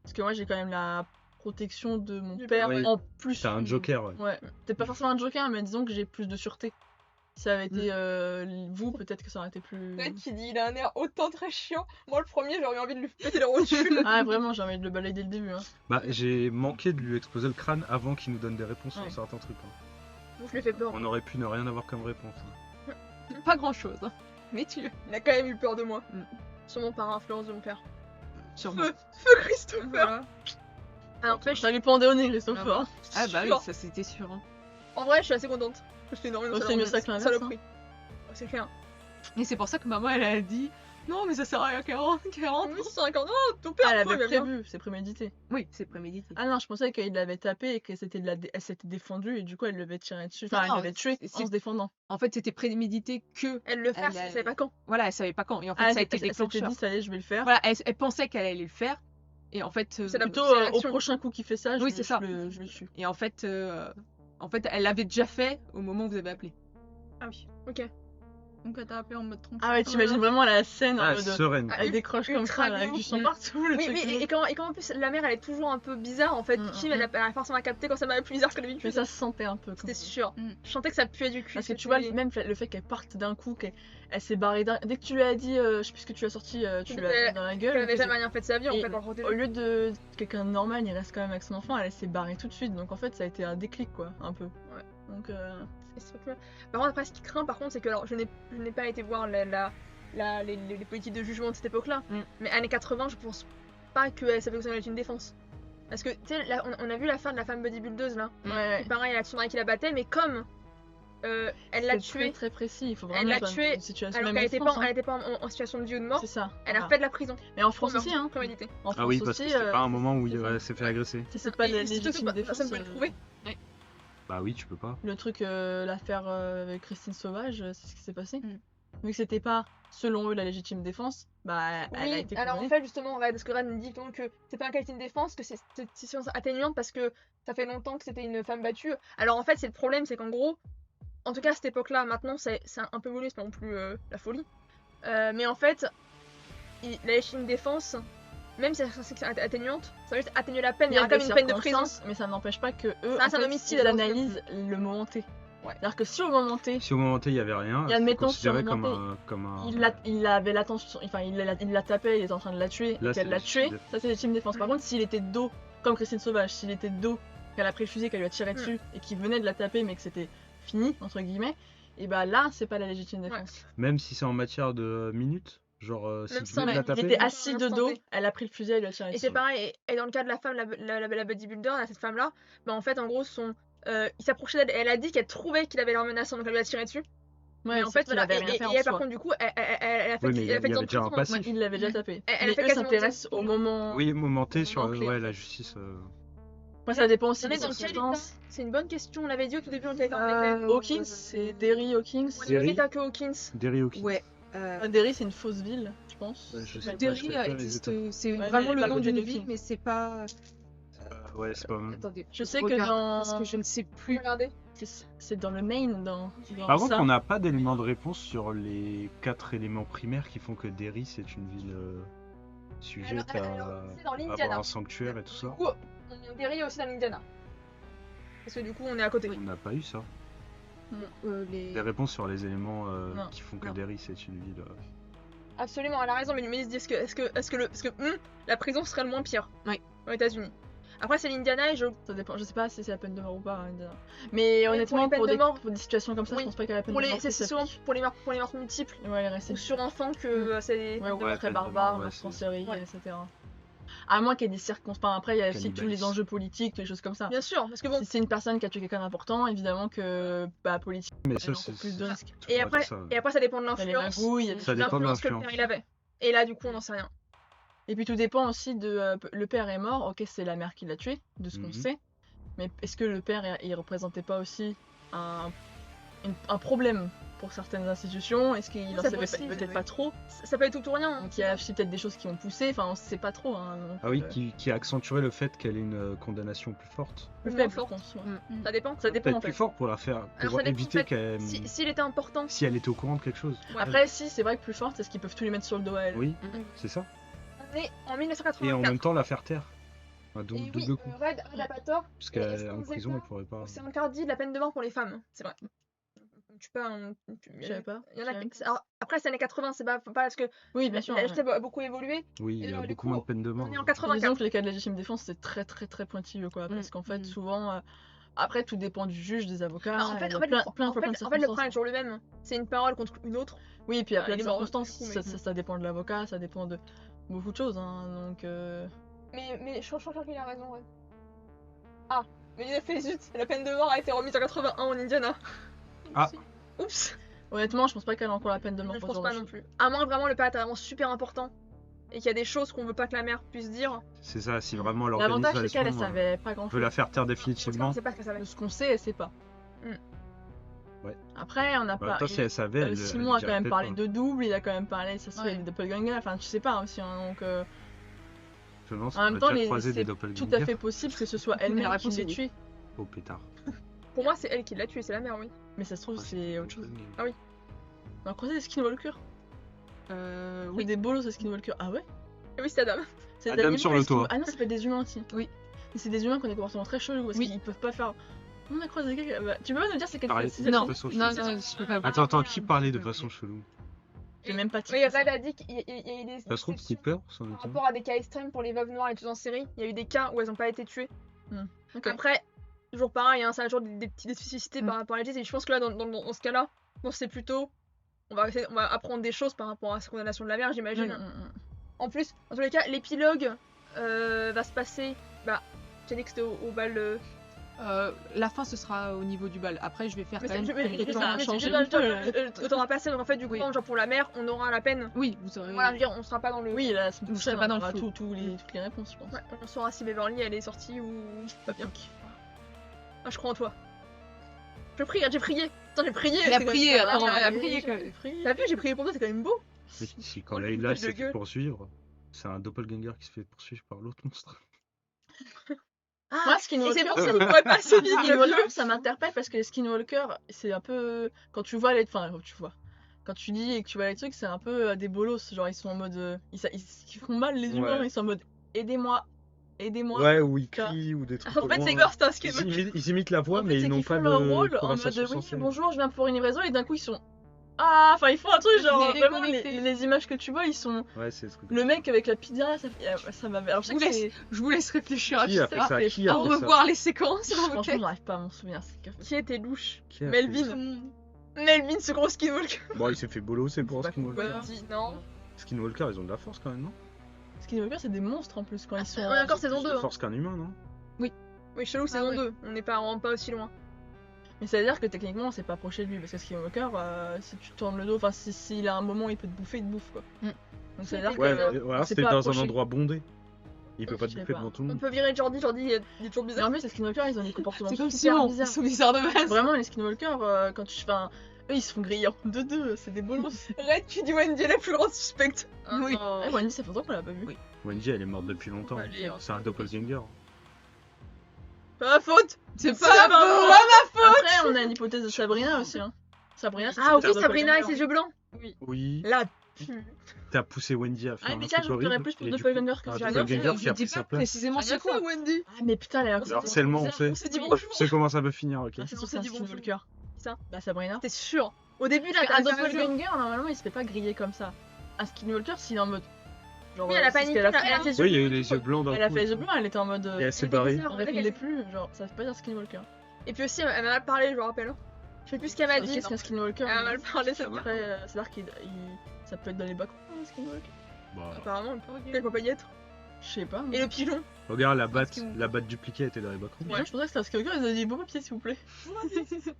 Parce que moi, j'ai quand même la protection de mon Du père Oui. en plus. T'as un joker, ouais. Ouais, peut-être pas forcément un joker, mais disons que j'ai plus de sûreté. Si ça avait été vous, peut-être que ça aurait été plus. Le mec qui dit, il a un air autant très chiant. Moi, le premier, j'aurais eu envie de lui péter le rotule. Ah, vraiment, j'ai envie de le balayer dès le début. Hein. Bah, j'ai manqué de lui exploser le crâne avant qu'il nous donne des réponses Ouais. sur certains trucs. Hein. Je lui ai fait peur. On aurait pu ne rien avoir comme réponse. hein. Pas grand chose. Hein. Mais tu. Il a quand même eu peur de moi. Mm. Sûrement par influence de mon père. Sûrement. Feu Christopher. Voilà. Alors, en fait, Ça lui pendait au nez, Christopher. Ah bah oui, sûr. ça c'était sûr. Hein. En vrai, je suis assez contente. Parce que énormément Oh, c'est mieux ça que l'inverse, saloperie. Oh, c'est clair. Et c'est pour ça que maman, elle a dit non, mais ça sert à rien 40. Oui, c'est 50 ans, ton père, Ah, elle toi, avait il va bien. prévu, c'est prémédité. Oui, c'est prémédité. Ah non, je pensais qu'il l'avait tapé et que c'était elle s'était défendue et du coup elle l'avait tiré dessus. Enfin, elle Non, l'avait tué c'est- en se défendant. En fait, c'était prémédité que. Elle le fait, Elle ça a- savait pas quand. Voilà, elle savait pas quand. Et en fait, Ah, ça a été elle s'était déclencheur. dit, ça y est, je vais le faire. Voilà, elle pensait qu'elle allait le faire. Et en fait, C'est la- Plutôt c'est au l'action. prochain coup qu'il fait ça, Oui, c'est ça. je le tue. et en fait, elle l'avait déjà fait au moment où vous avez appelé. Ah oui, ok. Donc elle t'a appelé en mode tranquille. Ah ouais, t'imagines vraiment la scène en Ah, mode. sereine. Elle décroche comme ultra ça, là, avec glauque. du sang Mm. partout. Le Oui, truc. et quand en plus la mère elle est toujours un peu bizarre en fait. Mm, Le film elle a forcément capté quand ça m'avait plus bizarre que d'habitude. Mais ça se sentait un peu. C'était quand même. sûr. Mm. Je sentais que ça puait du cul. Parce que c'était- tu vois, même le fait qu'elle parte d'un coup, qu'elle s'est barrée dès que tu lui as dit, je sais plus ce que tu as sorti, tu lui as mis dans la gueule. Elle avait jamais rien fait de sa vie en Et fait pour le protéger. Au lieu de quelqu'un de normal, il reste quand même avec son enfant, elle s'est barrée tout de suite. Donc en fait, ça a été un déclic, quoi, un peu. Ouais. Donc, Et c'est pas plus mal. Par contre après ce qui craint par contre c'est que alors je n'ai pas été voir les politiques de jugement de cette époque-là. Mm. Mais années 80 je pense pas que ça peut être une défense. Parce que tu sais là, on a vu la fin de la femme bodybuildeuse là. ouais, Pareil elle a son mari qui la battait mais comme elle l'a c'est tué très précis. Il faut Elle vraiment l'a que ce soit tué une situation alors même qu'elle en était France, pas, hein. elle était pas en situation de vie ou de mort. C'est ça. Elle a voilà. fait de la prison. Mais en France aussi, hein. Prémédité. En France Ah oui, parce que aussi, c'est pas un moment où c'est ça. elle s'est fait agresser. c'est pas de la Et surtout, légitime défense. personne peut le prouver. Bah oui, tu peux pas. Le truc, l'affaire avec Christine Sauvage, c'est ce qui s'est passé. Mm. Vu que c'était pas, selon eux, la légitime défense, bah elle a Oui, été alors en condamnée. fait justement, Red, ce que Red nous dit donc que c'est pas un qualité de défense, que c'est situation atténuante parce que ça fait longtemps que c'était une femme battue. Alors en fait c'est le problème, c'est qu'en gros, en tout cas à cette époque-là, maintenant c'est un peu évolué, c'est pas non plus la folie. Mais en fait, la légitime défense, même si c'est atténuante, ça va juste atténuer la peine. Il Il y aura des comme une peine de prison. circonstances, mais ça n'empêche pas que eux, Ça reste en un fait, homicide, ils dans ce analysent le moment T. Ouais. C'est-à-dire que si au moment T, Si au moment T il y avait rien, Et c'est admettons, si considéré au comme moment comme un. il avait l'attention, enfin il la tapait, il était en train de la tuer, Là, et qu'elle c'est l'a légitime tué, défense. ça c'est légitime défense. Par contre, s'il était de dos, comme Christine Sauvage, s'il était de dos, qu'elle a pris le fusil, qu'elle lui a tiré dessus, et qu'il venait de la taper, mais que c'était fini, entre guillemets, et bah là, c'est pas la légitime défense. Même si c'est en matière de minutes, genre si Même tu si on venais de est- la Il taper. était assis de Instant dos, T. elle a pris le fusil, elle lui a tiré Et dessus. c'est pareil, et dans le cas de la femme, la bodybuilder, là, cette femme-là, bah en fait, en gros, il s'approchait d'elle, et elle a dit qu'elle trouvait qu'il avait l'air menaçant, donc elle lui a tiré dessus. Ouais, Mais en fait, il voilà, avait rien fait en et elle, soi. par contre, du coup, elle a fait, Oui, mais il y elle a fait avait 10 ans de déjà un prison. passif. Ouais, il l'avait déjà tapé. Elle a Mais fait eux quasiment s'intéressent 10 ans. au moment. Oui, momenté sur clé, en ouais, fait. la justice. Après, ça dépend aussi On des est dans quel circonstances. état? C'est une bonne question, on l'avait dit au tout début, on était avec Hawkins, c'est Derry Hawkins. On est Derry. dans l'état que Hawkins. Derry Hawkins. Ouais. Derry, c'est une fausse ville, je pense. Ouais, je sais pas, Derry je sais pas les existe, états. c'est Ouais, vraiment mais le pas nom côté d'une de ville, King. mais c'est pas. Ouais, c'est pas. Attendez, Je sais que regarde, dans- parce que je ne sais plus. Regardez. C'est dans le Maine, dans Par contre, ça. on n'a pas d'éléments de réponse sur les 4 éléments primaires qui font que Derry c'est une ville sujette Alors, c'est dans à avoir l'Indiana. un sanctuaire et tout ça. Du coup, on Derry aussi dans l'Indiana. Parce que du coup, on est à côté. On n'a pas eu ça. Les... Des réponses sur les éléments Non. qui font que Non. Derry c'est une ville. Absolument, elle a raison, mais ils se disent est-ce que la prison serait le moins pire Oui. aux États-Unis. Après, c'est l'Indiana et Ça dépend, je sais pas si c'est la peine de mort ou pas. Indiana. Mais honnêtement, pour les peines de mort, pour des situations comme ça, oui. je pense pas qu'à la peine pour de les, mort. c'est ça souvent s'applique. pour les morts multiples Ouais, les restes. ou sur enfant que c'est. Ouais, ou Ouais, très peine de mort, barbare, ouais, meurtre en c'est- série, Ouais. etc. À moins qu'il y ait des circonstances. Après, il y a aussi tous les Cannibalisme. enjeux politiques, des choses comme ça. Bien sûr, parce que bon. Si c'est une personne qui a tué quelqu'un d'important, évidemment que politique, Mais il y a ça, encore plus de risques. Et après, ça. ça dépend de Il y a les l'influence. magouilles, il y a des Ça dépend de L'influence que le l'influence. père il avait. Et là, du coup, on n'en sait rien. Et puis tout dépend aussi de. Le père est mort, ok, c'est la mère qui l'a tué, de ce qu'on Mhm. sait. Mais est-ce que le père, il représentait pas aussi un problème pour certaines institutions? Est-ce qu'il en Ça savait possible, peut-être oui. pas trop? Ça peut être tout ou rien. Donc il y a aussi peut-être des choses qui ont poussé, enfin on sait pas trop. Hein, donc, Ah oui, qui a accentué le fait qu'elle ait une condamnation plus forte. plus Plus faible, je forte. pense. Ouais. Ça dépend. Ça dépend Peut-être en plus fait. fort pour la faire, Alors, pour ça dépend, éviter en fait. qu'elle. S'il était important. Si elle était au courant de quelque chose. Ouais. Après, si, c'est vrai que plus forte, c'est ce qu'ils peuvent tous les mettre sur le dos à elle. Oui, c'est ça. On est en Et en 1984. même temps la faire taire. Enfin, Et double oui, coup. Red a pas tort. Parce et est-ce qu'en qu'on prison, sait elle pas pourrait pas. C'est interdit de la peine de mort pour les femmes, c'est vrai. Tu peux. Je savais pas. Il y en a Je savais qui- alors, après, c'est années 80, c'est pas parce que Oui, bien sûr. la ouais. justice a beaucoup évolué. Oui, il Et y a alors, du beaucoup coup, moins de peine de mort. On est en Disons 84. que les cas de légitime défense, c'est très très très pointilleux quoi. Parce qu'en fait, Mm. souvent. Après, tout dépend du juge, des avocats. Alors, en fait, il y a le plein de problème, le circonstances. problème est toujours le même. C'est une parole contre une autre. Oui, et puis il y a Ah, plein il de est mort, circonstances. du coup, mais- Ça dépend de l'avocat, ça dépend de beaucoup de choses. Hein, donc. Mais je crois qu'il a raison, ouais. Ah, mais il a fait zut, la peine de mort a été remise en 81 en Indiana. Ah. Oups, Honnêtement, je pense pas qu'elle a encore la peine de mort je pour pense ce pas genre non de plus. À moins que vraiment le père est vraiment super important et qu'il y a des choses qu'on veut pas que la mère puisse dire. C'est ça, si vraiment choses. L'avantage, c'est qu'elle, elle l'organisation savait pas grand veut chose. la faire taire On définitivement. sait pas ce que ça va De être. ce qu'on sait, elle sait pas. Ouais. Après, on n'a En pas. même temps, si elle savait, elle. Simon a elle quand même dirait parlé peut-être de double, il a quand même parlé, ça serait Ouais. des doppelgangers, enfin, tu sais pas aussi. Hein, donc, pas. Je me demande si en on même a temps, déjà croisé des c'est doppelgangers. tout à fait possible que ce soit elle-même La qui réponse l'ait est oui. tué. Oh pétard. Pour moi, c'est elle qui l'a tué, c'est la mère, oui. Mais ça se trouve, Ah, c'est autre chose. doppelganger. On a croisé des skinwalkers. Oui. Des bolos de skinwalkers. Ah ouais? Et oui, c'est Adam. C'est des Adam animaux, sur les le skinwalkers. toit. Ah non, ça peut être des humains aussi. Oui. Mais c'est des humains qui ont des comportements très chelous parce Oui. qu'ils peuvent pas faire. On a croisé quelqu'un. Bah, tu peux pas nous dire c'est quel Pareil. c'est- Non, façon, je non, sais. non, je peux pas. Attends, qui parlait de façon chelou? J'ai même pas Oui, tiré. Red a dit qu'il y a eu des Ça se trouve, exceptions Skipper, son par nom. rapport à des cas extrêmes pour les veuves noires et tout en série. Il y a eu des cas où elles n'ont pas été tuées. Ok. Après, toujours pareil, hein, ça a toujours des petites spécificités par Mm. rapport à la justice. Et je pense que là, dans ce cas-là, bon, c'est plutôt. On va apprendre des choses par rapport à cette condamnation de la mère, j'imagine. En plus, dans tous les cas, l'épilogue va se passer. Bah, tu as dit que c'était au bal. La fin, ce sera au niveau du bal. Après, je vais faire Mais quand c'est- même. je- mais- ça a mais- changé je- un peu, le temps va passer, donc en fait, du coup, Oui. genre pour la mère, on aura la peine. Oui, vous aurez. Voilà, je veux dire, on sera pas dans le. Oui, la semaine Vous serez prochaine, pas dans on le aura flou. toutes les réponses, je pense. Ouais, on saura si Beverly elle est sortie ou pas bien. Ah, je crois en toi. Je prie, j'ai prié. Attends, j'ai prié. Elle a c'est prié, quand même- attends, Ah, elle a j'ai prié quand même. T'as vu, j'ai prié pour toi, c'est quand même beau. Mais si quand Oh, le Layla foutage de s'est fait gueule. poursuivre, c'est un doppelganger qui se fait poursuivre par l'autre monstre. Moi, Et c'est Skinwalker, pour ça qu'il pourrait pas se vivre. Skinwalker, ça m'interpelle parce que les Skinwalkers, c'est un peu. Quand tu vois les. Enfin, quand tu vois. quand tu lis et que tu vois les trucs, c'est un peu des bolos. Genre, ils sont en mode. Ils font mal les humains, Ouais. ils sont en mode aidez-moi. Ouais, ou ils Ça. crient ou des trucs. En fait, au c'est loin. gore, c'est un skin. Ils imitent la voix, En fait, mais c'est ils n'ont qu'ils pas font leur rôle de en mode conversation oui, sensée. bonjour, je viens pour une livraison, et d'un coup, ils sont. Ah, enfin, ils font un truc, genre, Ils vraiment, déconnectés. les images que tu vois, ils sont. Ouais, c'est ce truc. Le mec avec la pizza, ça m'avait. Alors, je sais que c'est. Je vous laisse réfléchir à Qui a fait ça? fait Qui a Au fait ça? revoir les séquences, s'il vous Franchement, plaît. j'arrive pas à m'en souvenir. C'est Qui était louche? Qui a fait Melvin. Melvin, ce gros skinwalker. ça Bon, il s'est fait bolosser pour C'est pas Skinwalker. cool. Dis non. Skinwalker, ils ont de la force quand même, non? Skinwalker, c'est des monstres en plus quand ils sont. On est encore saison Plus 2. de Hein. force qu'un humain, non? Oui, chelou, saison ouais. 2. On n'est pas, vraiment pas aussi loin. Mais ça veut dire que techniquement, on s'est pas approché de lui parce que Skinwalker, si tu tournes le dos, enfin, s'il a un moment, il peut te bouffer, il te bouffe quoi. Mm. Donc ça veut dire Ouais, que. mais voilà, on s'est c'était pas dans approché. un endroit bondé. Il peut pas te Je sais bouffer pas. devant tout le On monde. peut virer Jordi, il est toujours Mais bizarre. en plus, les Skinwalkers, ils ont des comportements C'est comme super Simon, ils bizarres. sont bizarres de base. Vraiment, les Skinwalkers, quand tu fais un. Eux, ils se font griller en 2-2, c'est des bolos. Red, tu dis Wendy est la plus grande suspecte. Oui. Ouais, Wendy, ça fait longtemps qu'on l'a pas vu. Oui. Wendy, elle est morte depuis longtemps. Allez, on C'est un doppelganger. Pas ma faute. C'est pas pas ma faux. Après, on a l'hypothèse de Sabrina aussi. Hein. Sabrina, c'est Ah, peut-être ok, un Sabrina et doppelganger. ses yeux blancs. Oui, La t'as poussé Wendy à faire Ah, un mais truc ça, je horrible. ferais plus pour et du doppelganger coup, que un j'ai rien doppelganger fait. qui a Je dis pris sa pas place. précisément c'est quoi. Wendy. Ah, mais putain, elle a Le harcèlement, on sait. On s'est dit On bonjour. sait comment ça peut finir, ok. Ah, c'est sûr, On c'est s'est un dit bonjour. Skinwalker. Qui ça Bah, Sabrina. T'es sûr? Au début, là, Un quand elle a doppelganger, normalement, il se fait pas griller comme ça. Un Skinwalker, s'il est en mode. Genre, Oui, elle a c'est ce paniqué, qu'elle a elle a fait, hein. ses yeux Oui, il y a eu les yeux blancs d'un coup. Elle a fait les yeux blancs, elle était en mode. Et elle s'est était barrée. bizarre. On répondait plus, genre, ça fait pas dire Skinwalker. Et puis aussi, elle m'a mal parlé, je me rappelle. Je sais plus ce qu'elle m'a dit. Qu'est-ce qu'un Skinwalker Elle m'a mal parlé, ça. Après, c'est-à-dire qu'il. Ça peut être dans les bacs, un Skinwalker. Bah, Apparemment, elle peut pas y être. Je sais pas. Et le pigeon. regarde, la batte dupliquée était dans les bacs. Ouais. Je pensais que c'était un Skinwalker, ils avaient dit bon papier s'il vous plaît.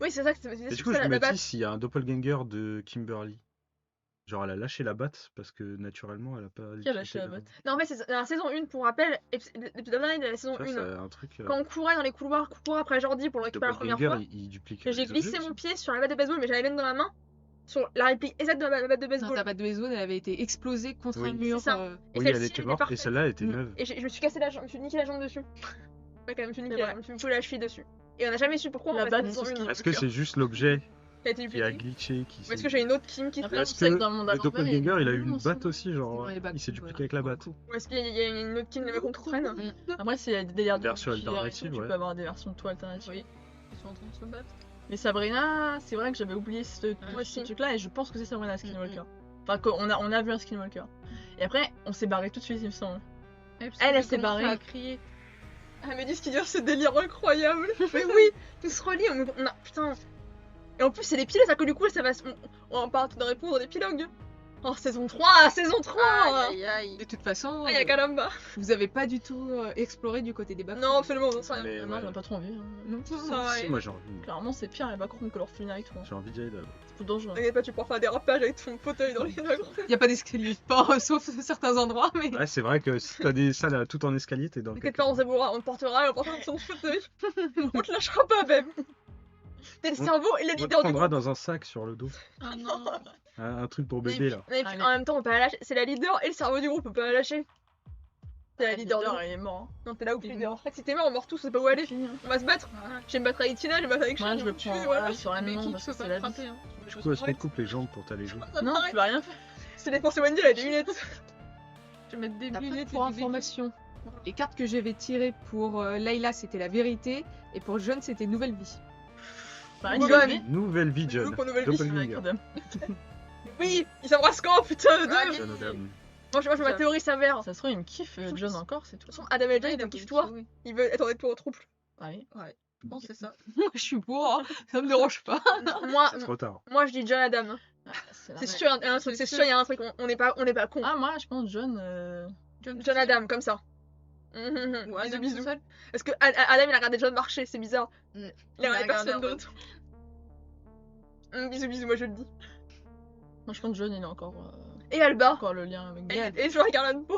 Oui, c'est ça que c'est. Et du coup, je me dis s'il y a un doppelganger de Kimberly. Genre, elle a lâché la batte parce que naturellement, elle a pas. Qui a lâché la batte? Non, en fait, c'est dans la saison 1, pour rappel, l'épisode dernier de la saison Ça, 1. c'est un truc. Quand on courait dans les couloirs, courir après Jordi pour le récupérer la première fois, il duplique. que j'ai les glissé objets mon aussi. pied sur la batte de baseball, mais j'avais la dans la main, sur la réplique exacte de ma batte de Non, baseball. ta batte de baseball, elle avait été explosée contre Oui. un mur. C'est ça. Et Oui, celle-ci, elle était était morte et parfaite. celle-là, elle était Mm. neuve. Et je me suis cassé la jambe, je me suis niqué la jambe dessus. Ouais, quand même, je me suis niqué, C'est vrai. je me suis foulé la cheville dessus. Et on n'a jamais su pourquoi La on batte reste sur dans une. Est-ce que c'est juste l'objet qui a été qui a dupliqué glitché qui Ou est-ce que j'ai une autre Kim qui se Après, passe on Est-ce sait que que dans le monde le à l'envers, doppelganger, il a eu non, une c'est batte bon. aussi, genre Dans les bacs, il s'est voilà, dupliqué avec la pour le batte. coup. Ou est-ce qu'il y a une autre Kim qu'on comprenne Après, c'est des délires de Version multivers et tout, alternative, tu ouais. peux avoir des versions de toi alternatives. Oui. Ils sont en train de se battre. Mais Sabrina, c'est vrai que j'avais oublié ce aussi. truc-là et je pense que c'est Sabrina Skinwalker. Enfin, on a vu un Skinwalker. Et après, on s'est barré tout de suite, il me semble. Elle s'est barrée. à crier. Elle me dit ce qu'il dit, c'est délire incroyable. Mais oui, tout se relie, on a. Putain. Et en plus, c'est l'épilogue, ça que du coup, ça va. On en parle tout de répondre d'épilogue. Oh, saison 3, saison 3 Aïe aïe aïe. De toute façon, Ah, y'a Kalamba. vous avez pas du tout exploré du côté des bacs. Non, absolument, on sait rien. Mais Non, ouais. on a pas trop envie. Hein. Non. Ça, Si, ouais. moi j'ai envie. Clairement, c'est pire les backrooms que leur finale et tout. Hein. J'ai envie d'y aller là-bas. C'est plus dangereux. T'inquiète pas, tu pourras faire des rapages avec ton fauteuil dans les wagons. Y a pas d'escalier de port, sauf certains endroits, mais. Ouais, c'est vrai que si t'as des salles tout en escalier, t'es dans le T'inquiète caca. pas, on s'abourra, on te portera et on portera ton fauteuil. On te lâchera pas, même. T'es le On- cerveau et le On te leader du prendra groupe. dans un sac sur le dos. Ah non. Un truc pour Mais bébé puis- là. mais puis, Allez. en même temps, on peut pas la lâcher. C'est la leader et le cerveau du groupe, on peut pas la lâcher. C'est la leader du groupe. il est mort. Non, t'es là où Il est leader. mort. En fait, si t'es mort, on meurt tous, on sait pas où aller. Fini. Hein. On va se battre. Je vais me battre avec Tina, je vais me battre avec Moi, Shane, je on le va se prends tuer, voilà. sur un Mais nom qui parce peut que c'est pas la vie. frapper hein. Du coup, est-ce qu'on coupe les jambes pour t'aller jouer? Non, tu vas rien faire. C'est défoncé Wendy, elle a des lunettes. Je vais mettre des Après, lunettes. pour information, les cartes que j'avais tirées pour Layla c'était la vérité et pour John c'était nouvelle vie. Bah, Bon, une bah, vie. Nouvelle vie, John. Loup pour nouvelle vie. Doppelganger. Avec Adam. Oui, ils s'embrassent quand, putain, eux Ah, deux. John Adam. Moi, je ma théorie s'avère. De Ça se trouve, il me kiffe John encore, c'est tout. toute façon, Adam et John, Ouais, ils il a me kiffent toi. oui. Ils veulent être en retour au trouble. Allez. Je pense que c'est ça. Moi je suis pour, hein. Ça me dérange pas. Moi, C'est trop tard. moi, je dis John Adam. C'est C'est sûr, il y a un truc, c'est sûr, il y a un truc, on n'est pas con. Ah, moi, je pense John. John Adam, comme ça. Ou Bisous, Adam bisous. tout seul. Parce que Adam, il a regardé John marcher, c'est bizarre. Mm. Il a Il a regardé regardé personne en mode- d'autre. Bisous, bisous, moi je le dis. Moi, je pense John, il a encore, Et Alba. encore le lien avec Et je regarde Alba.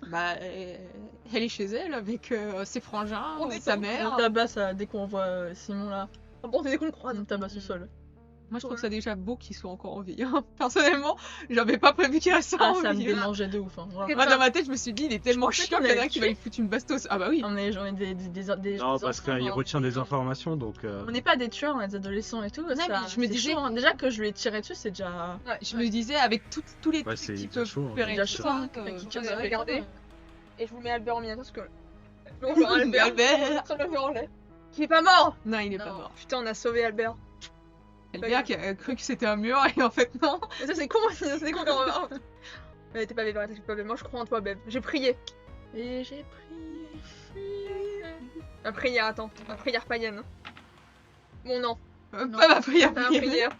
Bah, elle est chez elle avec ses frangins, On est sa en- mère. On tabasse dès qu'on voit Simon là. Bon, c'est des cons On tabasse au sol. Moi, je trouve ça déjà beau qu'ils soient encore en vie. hein. Personnellement, j'avais pas prévu qu'il reste Ah, en ça me vie. démangeait de ouf. Hein. Vraiment. Moi, dans ma tête, je me suis dit, il est tellement pensais chiant qu'on qu'il y en a l'avait un qui va lui foutre une bastos. Ah bah oui. On est des Non, parce enfants, qu'il hein. retient des informations, donc... On n'est pas des tueurs, on est des adolescents et tout. mais ça, je me c'est disais- chaud, hein. Déjà que je lui ai tiré dessus, c'est déjà. Ouais, je me disais, avec tous les Ouais, trucs c'est qui déjà peuvent chaud, hein. faire Déjà et chaud, tout, hein, qui qui peuvent regardez. Et je vous mets Albert en miniature parce que. Mais Bonjour Albert. Albert. Très bien en lait. Qui est pas mort. Non, il est Non. pas mort. Putain, on a sauvé Albert. Albert qui a cru que c'était un mur et en fait non. Mais ça c'est con, c'est con quand on va. Mais t'es pas Bébé, t'es pas Bébé. Moi je crois en toi, Bébé. J'ai prié. Et j'ai prié. Ma prière, attends. Ma prière païenne. Mon nom. Pas ma prière. Ma prière.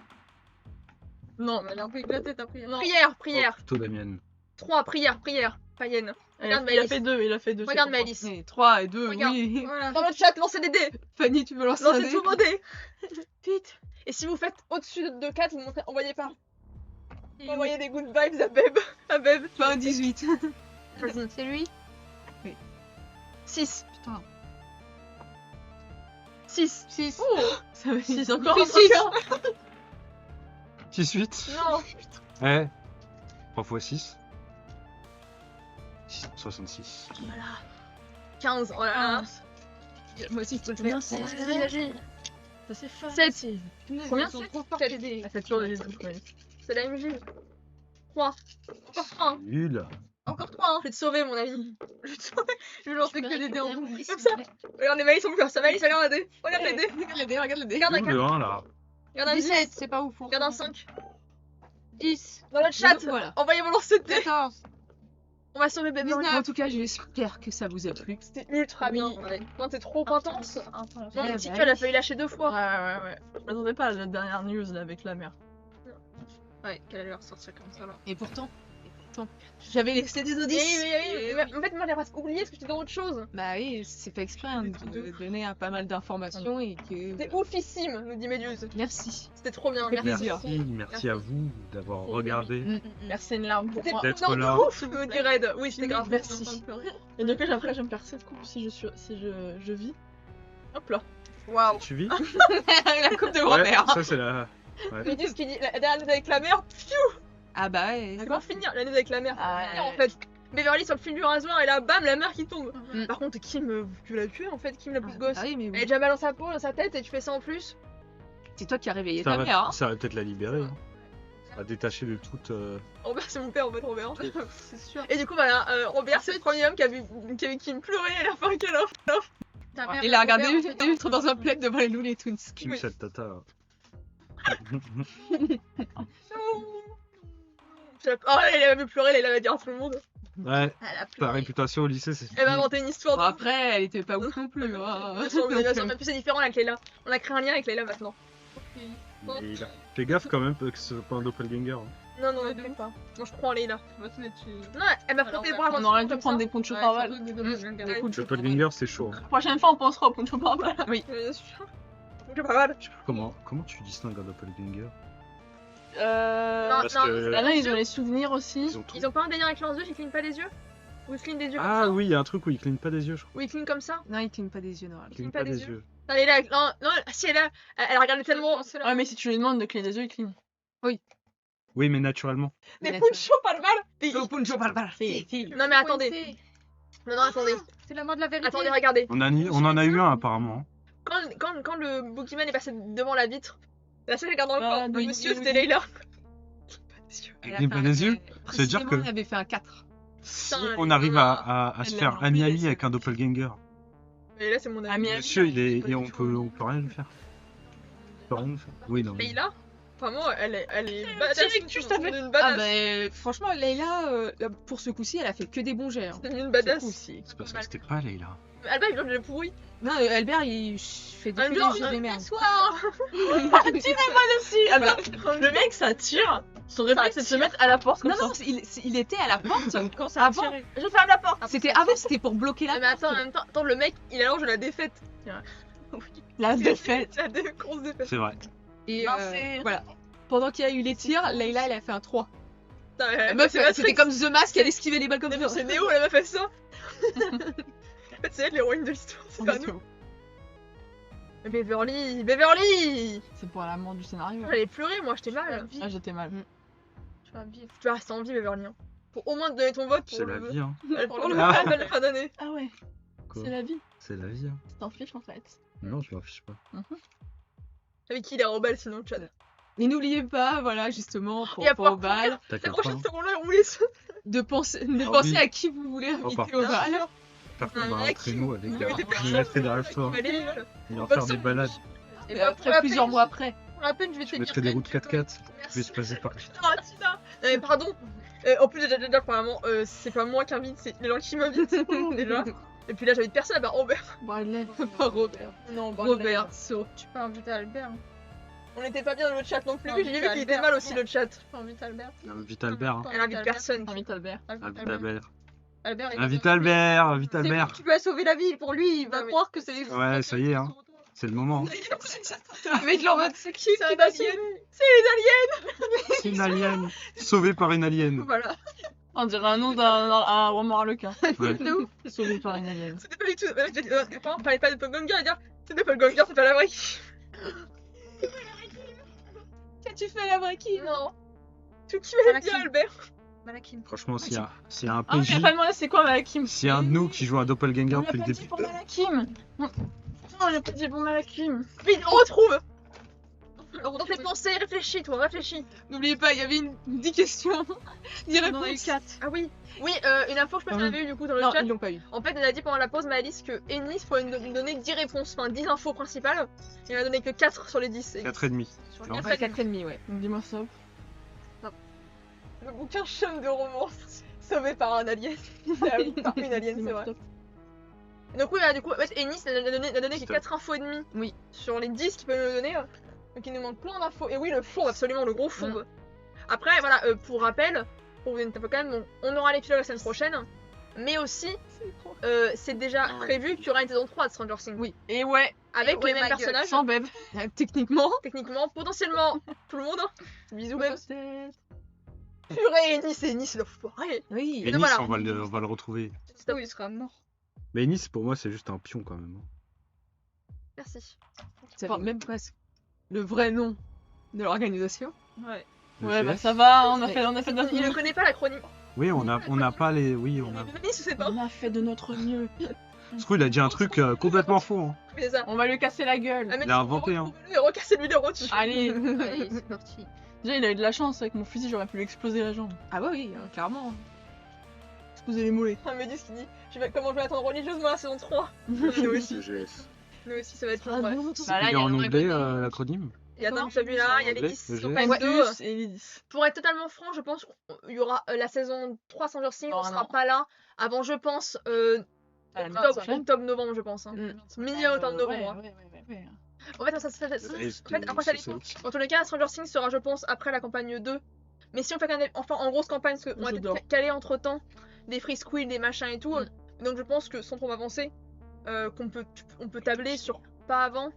Non, Elle a un peu éclaté ta prière. Non. Prière, Oh, prière. plutôt la mienne. 3, prière, prière. Païenne. il Regarde a Maëlys. fait deux, il a fait deux. Regarde c'est Maëlys. Et 3 et 2, Regarde. oui. Voilà. Dans le chat, lancez des dés. Fanny, tu veux lancer un Lancez dé tous vos dés. Vite. Et si vous faites au-dessus de 4, vous montrez, envoyez pas. Envoyez des good vibes à Beb. À Beb. Pas un 18. Vas-y. C'est lui 6. Putain. 6. 6. Ça va Six encore. Six. 6-8. Non. Ouais. 3 x 6. 66. Voilà. 15. Oh là là. Moi aussi, je peux le Combien faire. c'est Ça c'est fun. 7. Combien Ils sont c'est trop forts que des- Elle fait toujours des trucs. C'est la MJ. 3. Encore 1. Nul. Encore 3. Je vais te sauver, mon ami. Je vais te sauver. Je vais lancer que des dés en récupérer boucle. mon Comme ça. Regarde les Maëlys sont plus. Ça Maëlys, regarde un dé. Regarde les dés. Regarde les dés, regarde les dés. Regarde un Où 4. le 1 là? Regarde un 10. 17, c'est pas ouf. Regarde un 5. 10. Dans le chat. Voilà. Envoyez vos lancers de dés. 14. On va sauver bébé. En tout cas, j'espère que ça vous a plu. C'était ultra bien. Non, t'es trop intense. Non, Ouais, le petit bah cœur, elle a oui. failli lâcher 2 fois. Ouais. Je m'attendais pas à la dernière news là avec la mère. Ouais, qu'elle allait ressortir comme ça là. Et pourtant, j'avais laissé des Oui, auditions. En fait, moi, j'ai presque oublié parce que j'étais dans autre chose. Bah oui, c'est fait exprès hein, de donner pas mal d'informations et que. C'était oufissime, nous dit Méduse. Merci. C'était trop bien. Ça fait Merci. plaisir. Merci à vous d'avoir regardé. Merci une larme pour C'était moi. D'être non, là. de ouf, me dit Red. Oui, c'était grave. Merci. Et depuis après, je vais me faire 7 coups si je vis. Hop là. Waouh. Tu vis? La coupe de Ouais, grand-mère. ça c'est la... Ouais. Méduse qui dit la dernière news avec la mère. Ah bah ouais. Ça va finir la news avec la mère. Ah, Ça va finir, en fait. Beverly sur le fil du rasoir et là, bam, la mère qui tombe. Mm. Par contre, Kim, tu l'as tué en fait, Kim la plus gosse. Ah oui, mais Elle est oui. déjà mal dans sa peau, dans sa tête et tu fais ça en plus. C'est toi qui as réveillé Ça ta mère. Hein. va peut-être la libérer. Hein. À détacher de toute... Robert, c'est mon père en fait, Robert. C'est sûr. Et du coup, voilà, Robert, c'est le premier homme qui a vu Kim pleurer à la fin qu'elle a. Ta mère Il a et regardé Robert, en fait, ultra dans un plaid devant les Looney Tunes. Kim Oui. cette tata. Oh, elle avait vu pleurer, elle avait dit à tout le monde. Ouais, Elle a ta pleuré. réputation au lycée c'est... Elle m'a inventé une histoire. Bon, après, elle était pas ouf non plus. Hein. Bien sûr, mais c'est différent avec Leila. On a créé un lien avec Leila maintenant. Leila. Fais gaffe quand même que ce soit pas un doppelganger. Hein. Non, non, ne pas. Moi, je crois en Leila. Va te mettre, tu- Non, elle m'a Alors, frotté les on bras. On quand aurait tu dû comme prendre ça. des ponchos Ouais, par balle. surtout des doppelgangers. Ouais. Écoute, Doppelganger c'est chaud. Hein. Prochaine fois, on pensera aux ponchos par balle. Bien sûr. C'est pas mal. Je sais pas comment tu distingues un doppelganger? Non, Parce non, que- Là, ils ont les souvenirs aussi. Ils ont tout. Ils ont pas un délire avec leurs yeux, ils clignent pas les yeux? Ou ils clignent des yeux comme Ah ça? oui, il y a un truc où il cligne pas des yeux je crois. Ou ils clignent comme ça? Non, il cligne pas des yeux, non. Il cligne pas des yeux. Non, Leila, non, non, si elle a. Elle a regardé tellement. Ouais, mais si tu lui demandes de cligner des yeux, il cligne. Oui mais naturellement. Des Mais ponchos pas le mal! Puncho Barbara. Non, mais attendez. Coincé. Non, non, attendez. C'est la main de la vérité. Attendez, regardez. On en a eu un apparemment. Quand le Boogeyman est passé devant la vitre, la seule qui regarde dans le Ah, corps de oui, monsieur, oui, c'était oui. Leila. Il cligne pas des yeux. Ça veut dire Précisément, que il avait fait un 4. si Putain, on arrive à Elle se l'a faire rempli ami-ami des avec un doppelganger, Mais là, c'est mon ami. Ami, ami. monsieur il est... et on peut rien lui faire. On peut rien lui faire. Oui non. mais- Leila, vraiment, elle est badass. Direct, juste c'est avec- une Ah badass. bah franchement, Leïla, pour ce coup-ci, elle a fait que des bons jets. Hein. C'est une Ce badass. coup-ci. C'est parce que c'était pas Leila. Alba, il vient de le pourri. Non, Albert, il fait des Un jour, jeux des merdes. soir. Ah bah, le mec, ça tire. Son réflexe, c'est de se mettre à la porte comme Non, ça. non, il était à la porte Quand ça a avant. tiré. Je ferme la porte. C'était avant, c'était pour bloquer la Mais attends, en porte. même temps, attends, le mec, il allonge la défaite. La défaite. La grosse défaite. C'est vrai. Et Non, c'est- voilà. Pendant qu'il y a eu les tirs, Leïla, elle a fait un 3. Putain, La meuf, c'était comme The Mask, elle esquivait les balles comme ça. C'est Néo, la meuf fait ça. En fait, c'est elle l'héroïne de l'histoire, c'est pas nous. Beverly. C'est pour l'amour du scénario. J'allais pleurer, moi, j'étais Tu vas mal. vivre. Ah, j'étais mal. Tu vas vivre. Tu vas rester en vie, Beverly. Hein. Pour au moins te donner ton vote pour C'est la le vie, hein. pour le Ah. vocal de la fin d'année. Ah ouais, Quoi c'est la vie. C'est la vie, hein. Tu t'en fiches en fait. Non, je m'en fiche pas. Avec qui il est rebelle sinon, Chad. Et n'oubliez pas, voilà, justement, pour Et à pour au pouvoir bal, La T'inquiète pas. prochaine hein. seconde là, on laisse. de penser Ah oui. à qui vous voulez Oh, inviter par au contre. bal. Faire comme un traîneau avec Oui, la des personnes mettrais dans la forêt. qui valaient, là. Et en faire des balades. Et après, plusieurs mois après. Pour la peine, je vais te Je dire. mettrais des routes 4x4. Je Merci. vais se passer par là. Ah, Tina. Non, mais pardon. En plus, déjà, premièrement, c'est pas moi qui invite, c'est les gens qui m'invitent. Déjà. Et puis là, j'invite personne à part Robert. Bradley. Pas Robert. Non, Robert, so. Tu peux inviter Albert. Hein. On n'était pas bien dans le chat non plus. Non, J'ai vu Albert. qu'il était mal aussi le chat. Tu peux inviter Albert. Invite Albert. hein. Elle invite personne. Invite Albert. Invite Albert. Albert, il Invite Albert. Invite C'est lui Albert. qui lui a sauvé la vie. Pour lui, il va Ah oui. croire que c'est les. Ouais, ça y est, hein. C'est le moment. hein. Avec leur mode, c'est qui C'est qui un va alien. C'est une alien. Sauvé par une alien. Voilà. On dirait un nom d'un roman harlequin. Ouais. Sauvé par une alien. C'était pas du tout. On parlait pas de Doppelganger, à dire c'est Doppelganger, c'est pas la vraie. Qu'as-tu fait la vraie qui Non. Tu kiffes bien Malakim. Albert. Malakim. Franchement, s'il y a un Ah, on PJ, a pas demandé c'est quoi Malakim. s'il y a un de nous qui joue un doppelganger On l'a depuis le pas dit début. pour Malakim. Non, on l'a pas dit pour Malakim. Vite, on retrouve. Dans tes pensées, réfléchis, toi, réfléchis. N'oubliez pas, il y avait 10 questions, 10 On en a eu réponses. 4. Ah oui. Oui, une info que je pense Ah que oui. j'avais eu du coup dans le Non, chat. ils l'ont pas eu. En fait, elle a dit pendant la pause, Malice, que Ennis pourrait nous donner 10 réponses, enfin 10 infos principales. Et elle a donné que 4 sur les 10. Et 4,5. sur les Non. 4, Ouais, 4,5, ouais. Dis-moi ça. le bouquin chum de romance sauvé par un alien. Ah oui, par une alien, c'est vrai. Et donc oui, du coup, en fait, Ennis n'a donné que Stop. 4 infos et demi Oui. sur les 10 qu'il peut nous donner. Donc il nous manque plein d'infos. Et oui, le fourbe, absolument, le gros fourbe. Après, voilà, pour rappel, pour vous donner une info quand même, donc, on aura l'épisode la semaine prochaine. Mais aussi, c'est déjà prévu qu'il y aura une saison 3 de Stranger Things. Oui. Et ouais, Avec ouais, les mêmes ma gueule. personnages, sans Beb. Techniquement, techniquement, potentiellement tout le monde. Bisous même. Peut-être. Purée, Ennis, le foiré. oui. Et donc Nice, voilà. on va le retrouver. Stop. Oui, il sera mort. Mais Nice, pour moi, c'est juste un pion quand même. Merci. Ça fait même presque le vrai nom de l'organisation. Ouais. Le Ouais, bah GS. ça va, on a Mais- fait de notre Il ne mieux. connaît pas l'acronyme. Oui, on n'a pas les. Oui, on a. Ennis, je sais pas. On a fait de notre mieux. Ce coup, il a dit un truc complètement faux. Hein. Mais ça. On va lui casser la gueule. Ah, mais Il a inventé, hein. Et recassez-lui les rotules. Allez. Allez, c'est parti. Déjà, il a eu de la chance avec mon fusil, j'aurais pu lui exploser la jambe. Ah bah oui, clairement. Exploser les mollets. Ah, mais dis ce qu'il dit. Comment je vais attendre religieusement la saison 3. Nous aussi. GS. Nous aussi, ça va être Ah, long, ouais. non, C'est bah là, il il est y a en un anglais acronyme. l'acronyme. Il y a Comment celui-là, il y a les anglais, 10 le sur GS. Time 2. Us et les 10. Pour être totalement franc, je pense qu'il y aura la saison 3 Stranger Things, Non, on sera non. pas là avant, je pense, À la octobre-novembre, je pense. Hein. Mi-octobre-novembre. Ouais. En fait, ça après, ça dépend. En tous les cas, Stranger Things sera, je pense, après la campagne 2. Mais si on fait en grosse campagne, parce qu'on a J'adore. peut-être calé entre temps des free squeal, des machins et tout. Donc je pense que sans trop avancer, on peut tabler sur pas avant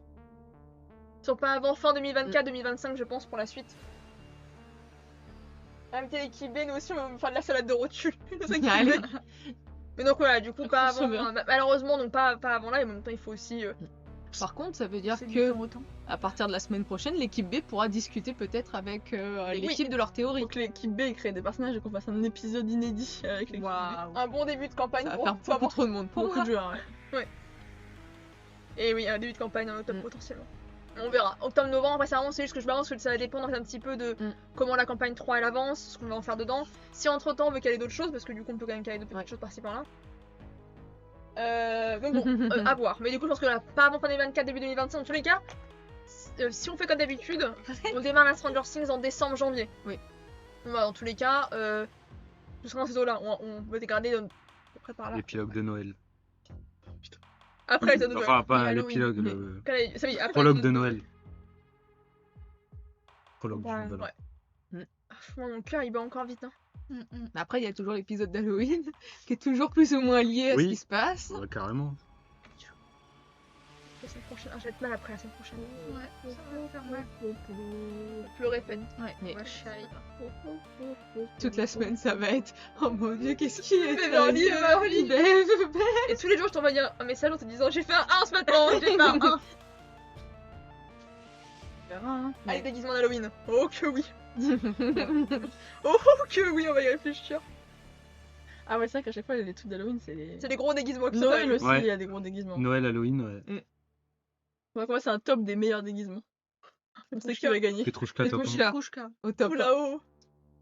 fin 2024-2025, je pense, pour la suite. Inviter l'équipe B, nous aussi, on va faire de la salade de rotule. Allez. Mais donc voilà, du coup, pas avant. Crossover. Malheureusement, donc pas avant là, et en même temps, il faut aussi. Par contre, ça veut dire C'est que du autant. à partir de la semaine prochaine, l'équipe B pourra discuter peut-être avec l'équipe de leur théorie. Faut que l'équipe B crée des personnages et qu'on fasse un épisode inédit avec l'équipe Waouh. Un bon début de campagne Ça va pour faire beaucoup trop de monde B. Pour pour beaucoup de joueurs, ouais. Et oui, un début de campagne en octobre Mm. potentiellement. On verra. Octobre-novembre, après ça avance, c'est juste que je balance que ça va dépendre un petit peu de comment la campagne 3 elle avance, ce qu'on va en faire dedans. Si entre temps on veut caler d'autres choses, parce que du coup on peut quand même caler d'autres petites choses par-ci par-là. Donc bon, à voir. Mais du coup je pense que là, pas avant fin 2024, début 2025, en tous les cas, si on fait comme d'habitude, on démarre la Stranger Things en décembre-janvier. Oui. Voilà, dans tous les cas, tout sera dans ces eaux-là. On va dégrader à peu près par là. L'épilogue de Noël. Après les autres Enfin, pas Halloween. l'épilogue, Mais- le Ça y est, après prologue les de autres- Noël. Prologue du Ouais, Nouvel An. ouais. Franchement, mon cœur il bat encore vite. Hein. Après, il y a toujours l'épisode d'Halloween qui est toujours plus ou moins lié à Oui. ce qui se passe. Ouais, carrément. La semaine prochaine. Ah, je vais être mal après la semaine prochaine. Ouais, ça va faire mal. Pleurer, Fanny. Mais Ouais, chérie. toute la semaine, ça va être oh mon dieu, qu'est-ce qui est Beverly, Beverly. Bev. Et tous les jours, je t'envoie un message en te disant j'ai fait un 1 ce matin, j'ai fait un 1. verra, hein. Allez, déguisement d'Halloween. Oh que oui. Oh que oui, on va y réfléchir. Ah ouais, c'est vrai qu'à chaque fois, les trucs d'Halloween, c'est les... C'est des gros déguisements que ça Noël fait. aussi, Ouais. il y a des gros déguisements. Noël, Halloween, ouais. Donc moi, c'est un top des meilleurs déguisements. On sait qui va gagner. Petrouchka, top 1. Petrouchka, Petrouchka. au top. Tout là-haut.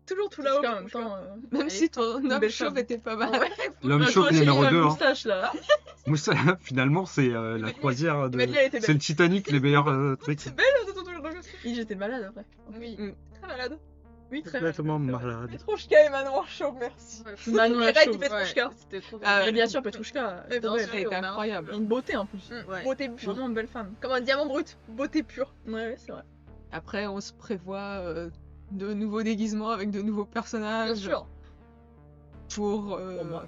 Toujours tout là-haut. En même Petrouchka. temps, Même allez, si ton une homme belle chauve femme. était pas mal. Ouais. L'homme toi chauve aussi, numéro la 2. Hein. moustache, là. Moussa, finalement, c'est la croisière de. Emmanuel, elle était C'est belle. le Titanic, les meilleurs trucs. C'est belle, toujours le costume. Oui, j'étais malade après. Oui. Très malade. Oui, très Complètement malade. malade. Petrouchka et Manon en chauve, merci. Manon la Et Red chauve. du Petrouchka. C'était trop Ah, Et bien sûr, Petrouchka. Ouais, bien ouais, sûr. Ça a été incroyable. Une beauté en plus. Ouais. Beauté pure. Vraiment une belle femme. Comme un diamant brut. Beauté pure. Ouais, c'est vrai. Après, on se prévoit de nouveaux déguisements avec de nouveaux personnages. Bien sûr. Pour moi.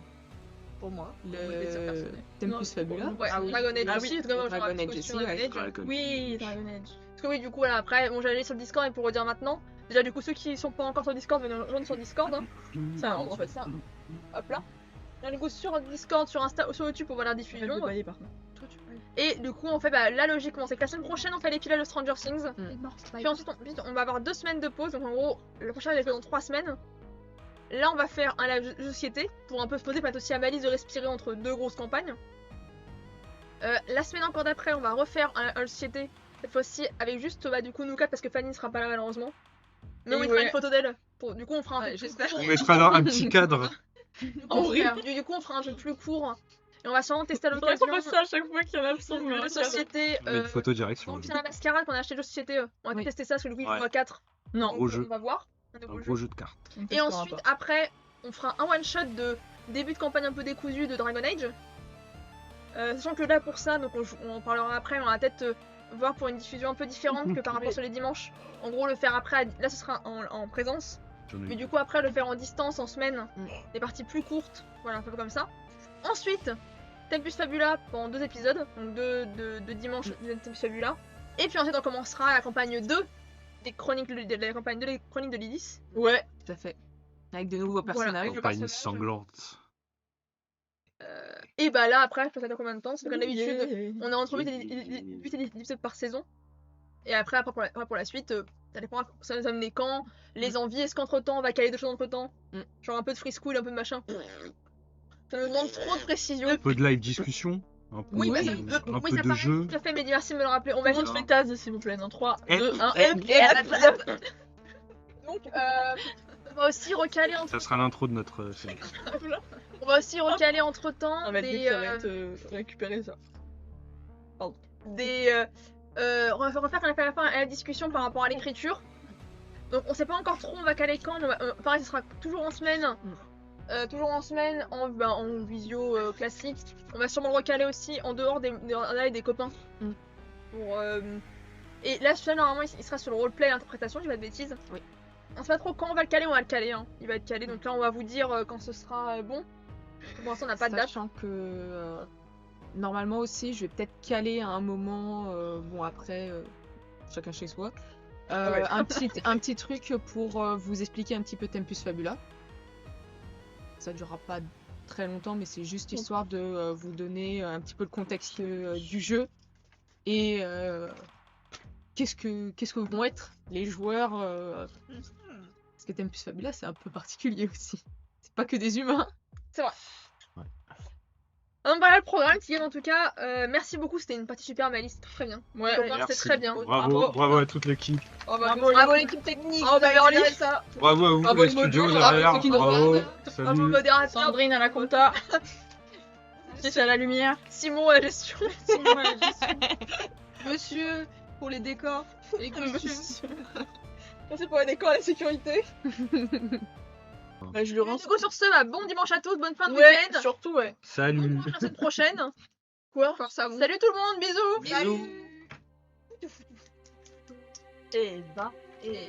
Pour moi. le Tempus Fabula. Ouais, Ah oui. Dragon Age Ah aussi. oui, parce que moi, Dragon j'aurais un petit Age costume aussi, Dragon ouais. Age. Dragon. Oui, Dragon Age. Parce que oui, du coup, là, après, bon, j'allais sur le Discord et pour redire maintenant. Déjà, du coup, ceux qui sont pas encore sur Discord, venez nous rejoindre sur Discord. Hein. Ça, On fait ça. Hop là. Là, du coup, sur Discord, sur Insta ou sur YouTube pour voir la diffusion. par contre. Et du coup, on fait bah, là, logiquement, c'est que la semaine prochaine, on fait les pilotes de Stranger Things. Puis ensuite, on va avoir 2 semaines de pause. Donc, en gros, le prochain, il est fait dans 3 semaines. Là, on va faire un live de société pour un peu se poser, permettre aussi à Malice de respirer entre 2 grosses campagnes. La semaine encore d'après, on va refaire un société. Cette fois-ci, avec juste bah, du coup nous 4 parce que Fanny ne sera pas là malheureusement. Mais on Et mettra ouais. une photo d'elle. Du coup, on fera un Ouais, jeu j'espère. plus On court. mettra un petit cadre. Du coup, on fera un jeu plus court. Et on va sûrement tester à On l'occasion fait ça à chaque fois qu'il y en a absent. le jeu de société. On met une photo directe sur le Vampire la Mascarade qu'on a acheté le jeu de société. On va Oui. tester ça parce que du coup, il Ouais. faut à 4. Non, Gros jeu. On va voir. Un Un nouveau gros jeu. jeu de cartes. Et ensuite, après, on fera un one shot de début de campagne un peu décousu de Dragon Age. Sachant que là, pour ça, donc on en parlera après, on va peut-être voir pour une diffusion un peu différente que par rapport sur les dimanches. En gros, le faire après, là ce sera en présence. J'en ai Mais eu. du coup, après, le faire en distance, en semaine, Mm. des parties plus courtes. Voilà, un peu comme ça. Ensuite, Tempus Fabula pendant 2 épisodes, donc de dimanche de Tempus Fabula. Et puis ensuite, on commencera la campagne 2 des chroniques la campagne 2 des chroniques de Lilith. Ouais. Tout à fait. Avec de nouveaux personnages. le Campagne personnage. sanglante. Et bah là, après, je pense que ça dure combien de temps? C'est comme d'habitude, Yeah. on est entre 8 et 10 épisodes par saison. Et après pour la suite, ça dépend, ça nous amener quand, les envies, est-ce qu'entre temps on va caler des choses entre temps? Mm. Genre un peu de free school, un peu de machin. Ça nous demande trop de précision. Un peu de live discussion. Un peu, Oui, bah, ça, un oui, peu ça de paraît jeu. tout à fait, mais merci de me le rappeler. On va Montre les tasses, s'il vous plaît. Dans 3, Et- 2, 1, Donc, on va aussi recaler entre Ça sera l'intro de notre série. on va aussi recaler entre temps On va des, dire que ça va être récupérer ça. on va refaire la discussion par rapport à l'écriture. Donc on sait pas encore trop on va caler quand, mais pareil ce sera toujours en semaine. Toujours en semaine, en visio classique. On va sûrement le recaler aussi en dehors des copains. Mm. Et là celui-là normalement il sera sur le roleplay et l'interprétation, je dis pas de bêtises. Oui. On sait pas trop quand on va le caler, on va le caler. Hein. Il va être calé, donc là on va vous dire quand ce sera bon. Pour l'instant on n'a pas de date. Sachant que normalement aussi, je vais peut-être caler à un moment, bon après, chacun chez soi, Ouais. un petit truc pour vous expliquer un petit peu Tempus Fabula. Ça durera pas très longtemps, mais c'est juste histoire de vous donner un petit peu le contexte du jeu et qu'est-ce que vont être les joueurs. Parce que Tempus Fabula, c'est un peu particulier aussi. C'est pas que des humains. Donc voilà le programme qui est en tout cas. Merci beaucoup, c'était une partie super, Malice, c'était très bien. Ouais, Copain, Merci. c'était très bien. Bravo à toute l'équipe. Bravo l'équipe technique. Bravo, Beverly. vous avez ça. Bravo à vous, Bravo, les studios Mojo. derrière. Bravo, ceux qui nous Bravo. regardent. Bravo Salut. modérateur. Sandrine à la compta. C'est à la lumière. Simon à la gestion. Monsieur pour les décors et les costumes. Merci pour les décors et la sécurité. Bah, je lui rends. Du coup sur ce, bon dimanche à tous, bonne fin de Ouais, week-end. surtout, ouais. Salut. À la semaine prochaine. Quoi? Force à vous. Salut tout le monde, bisous. Bisous. Et bah. Et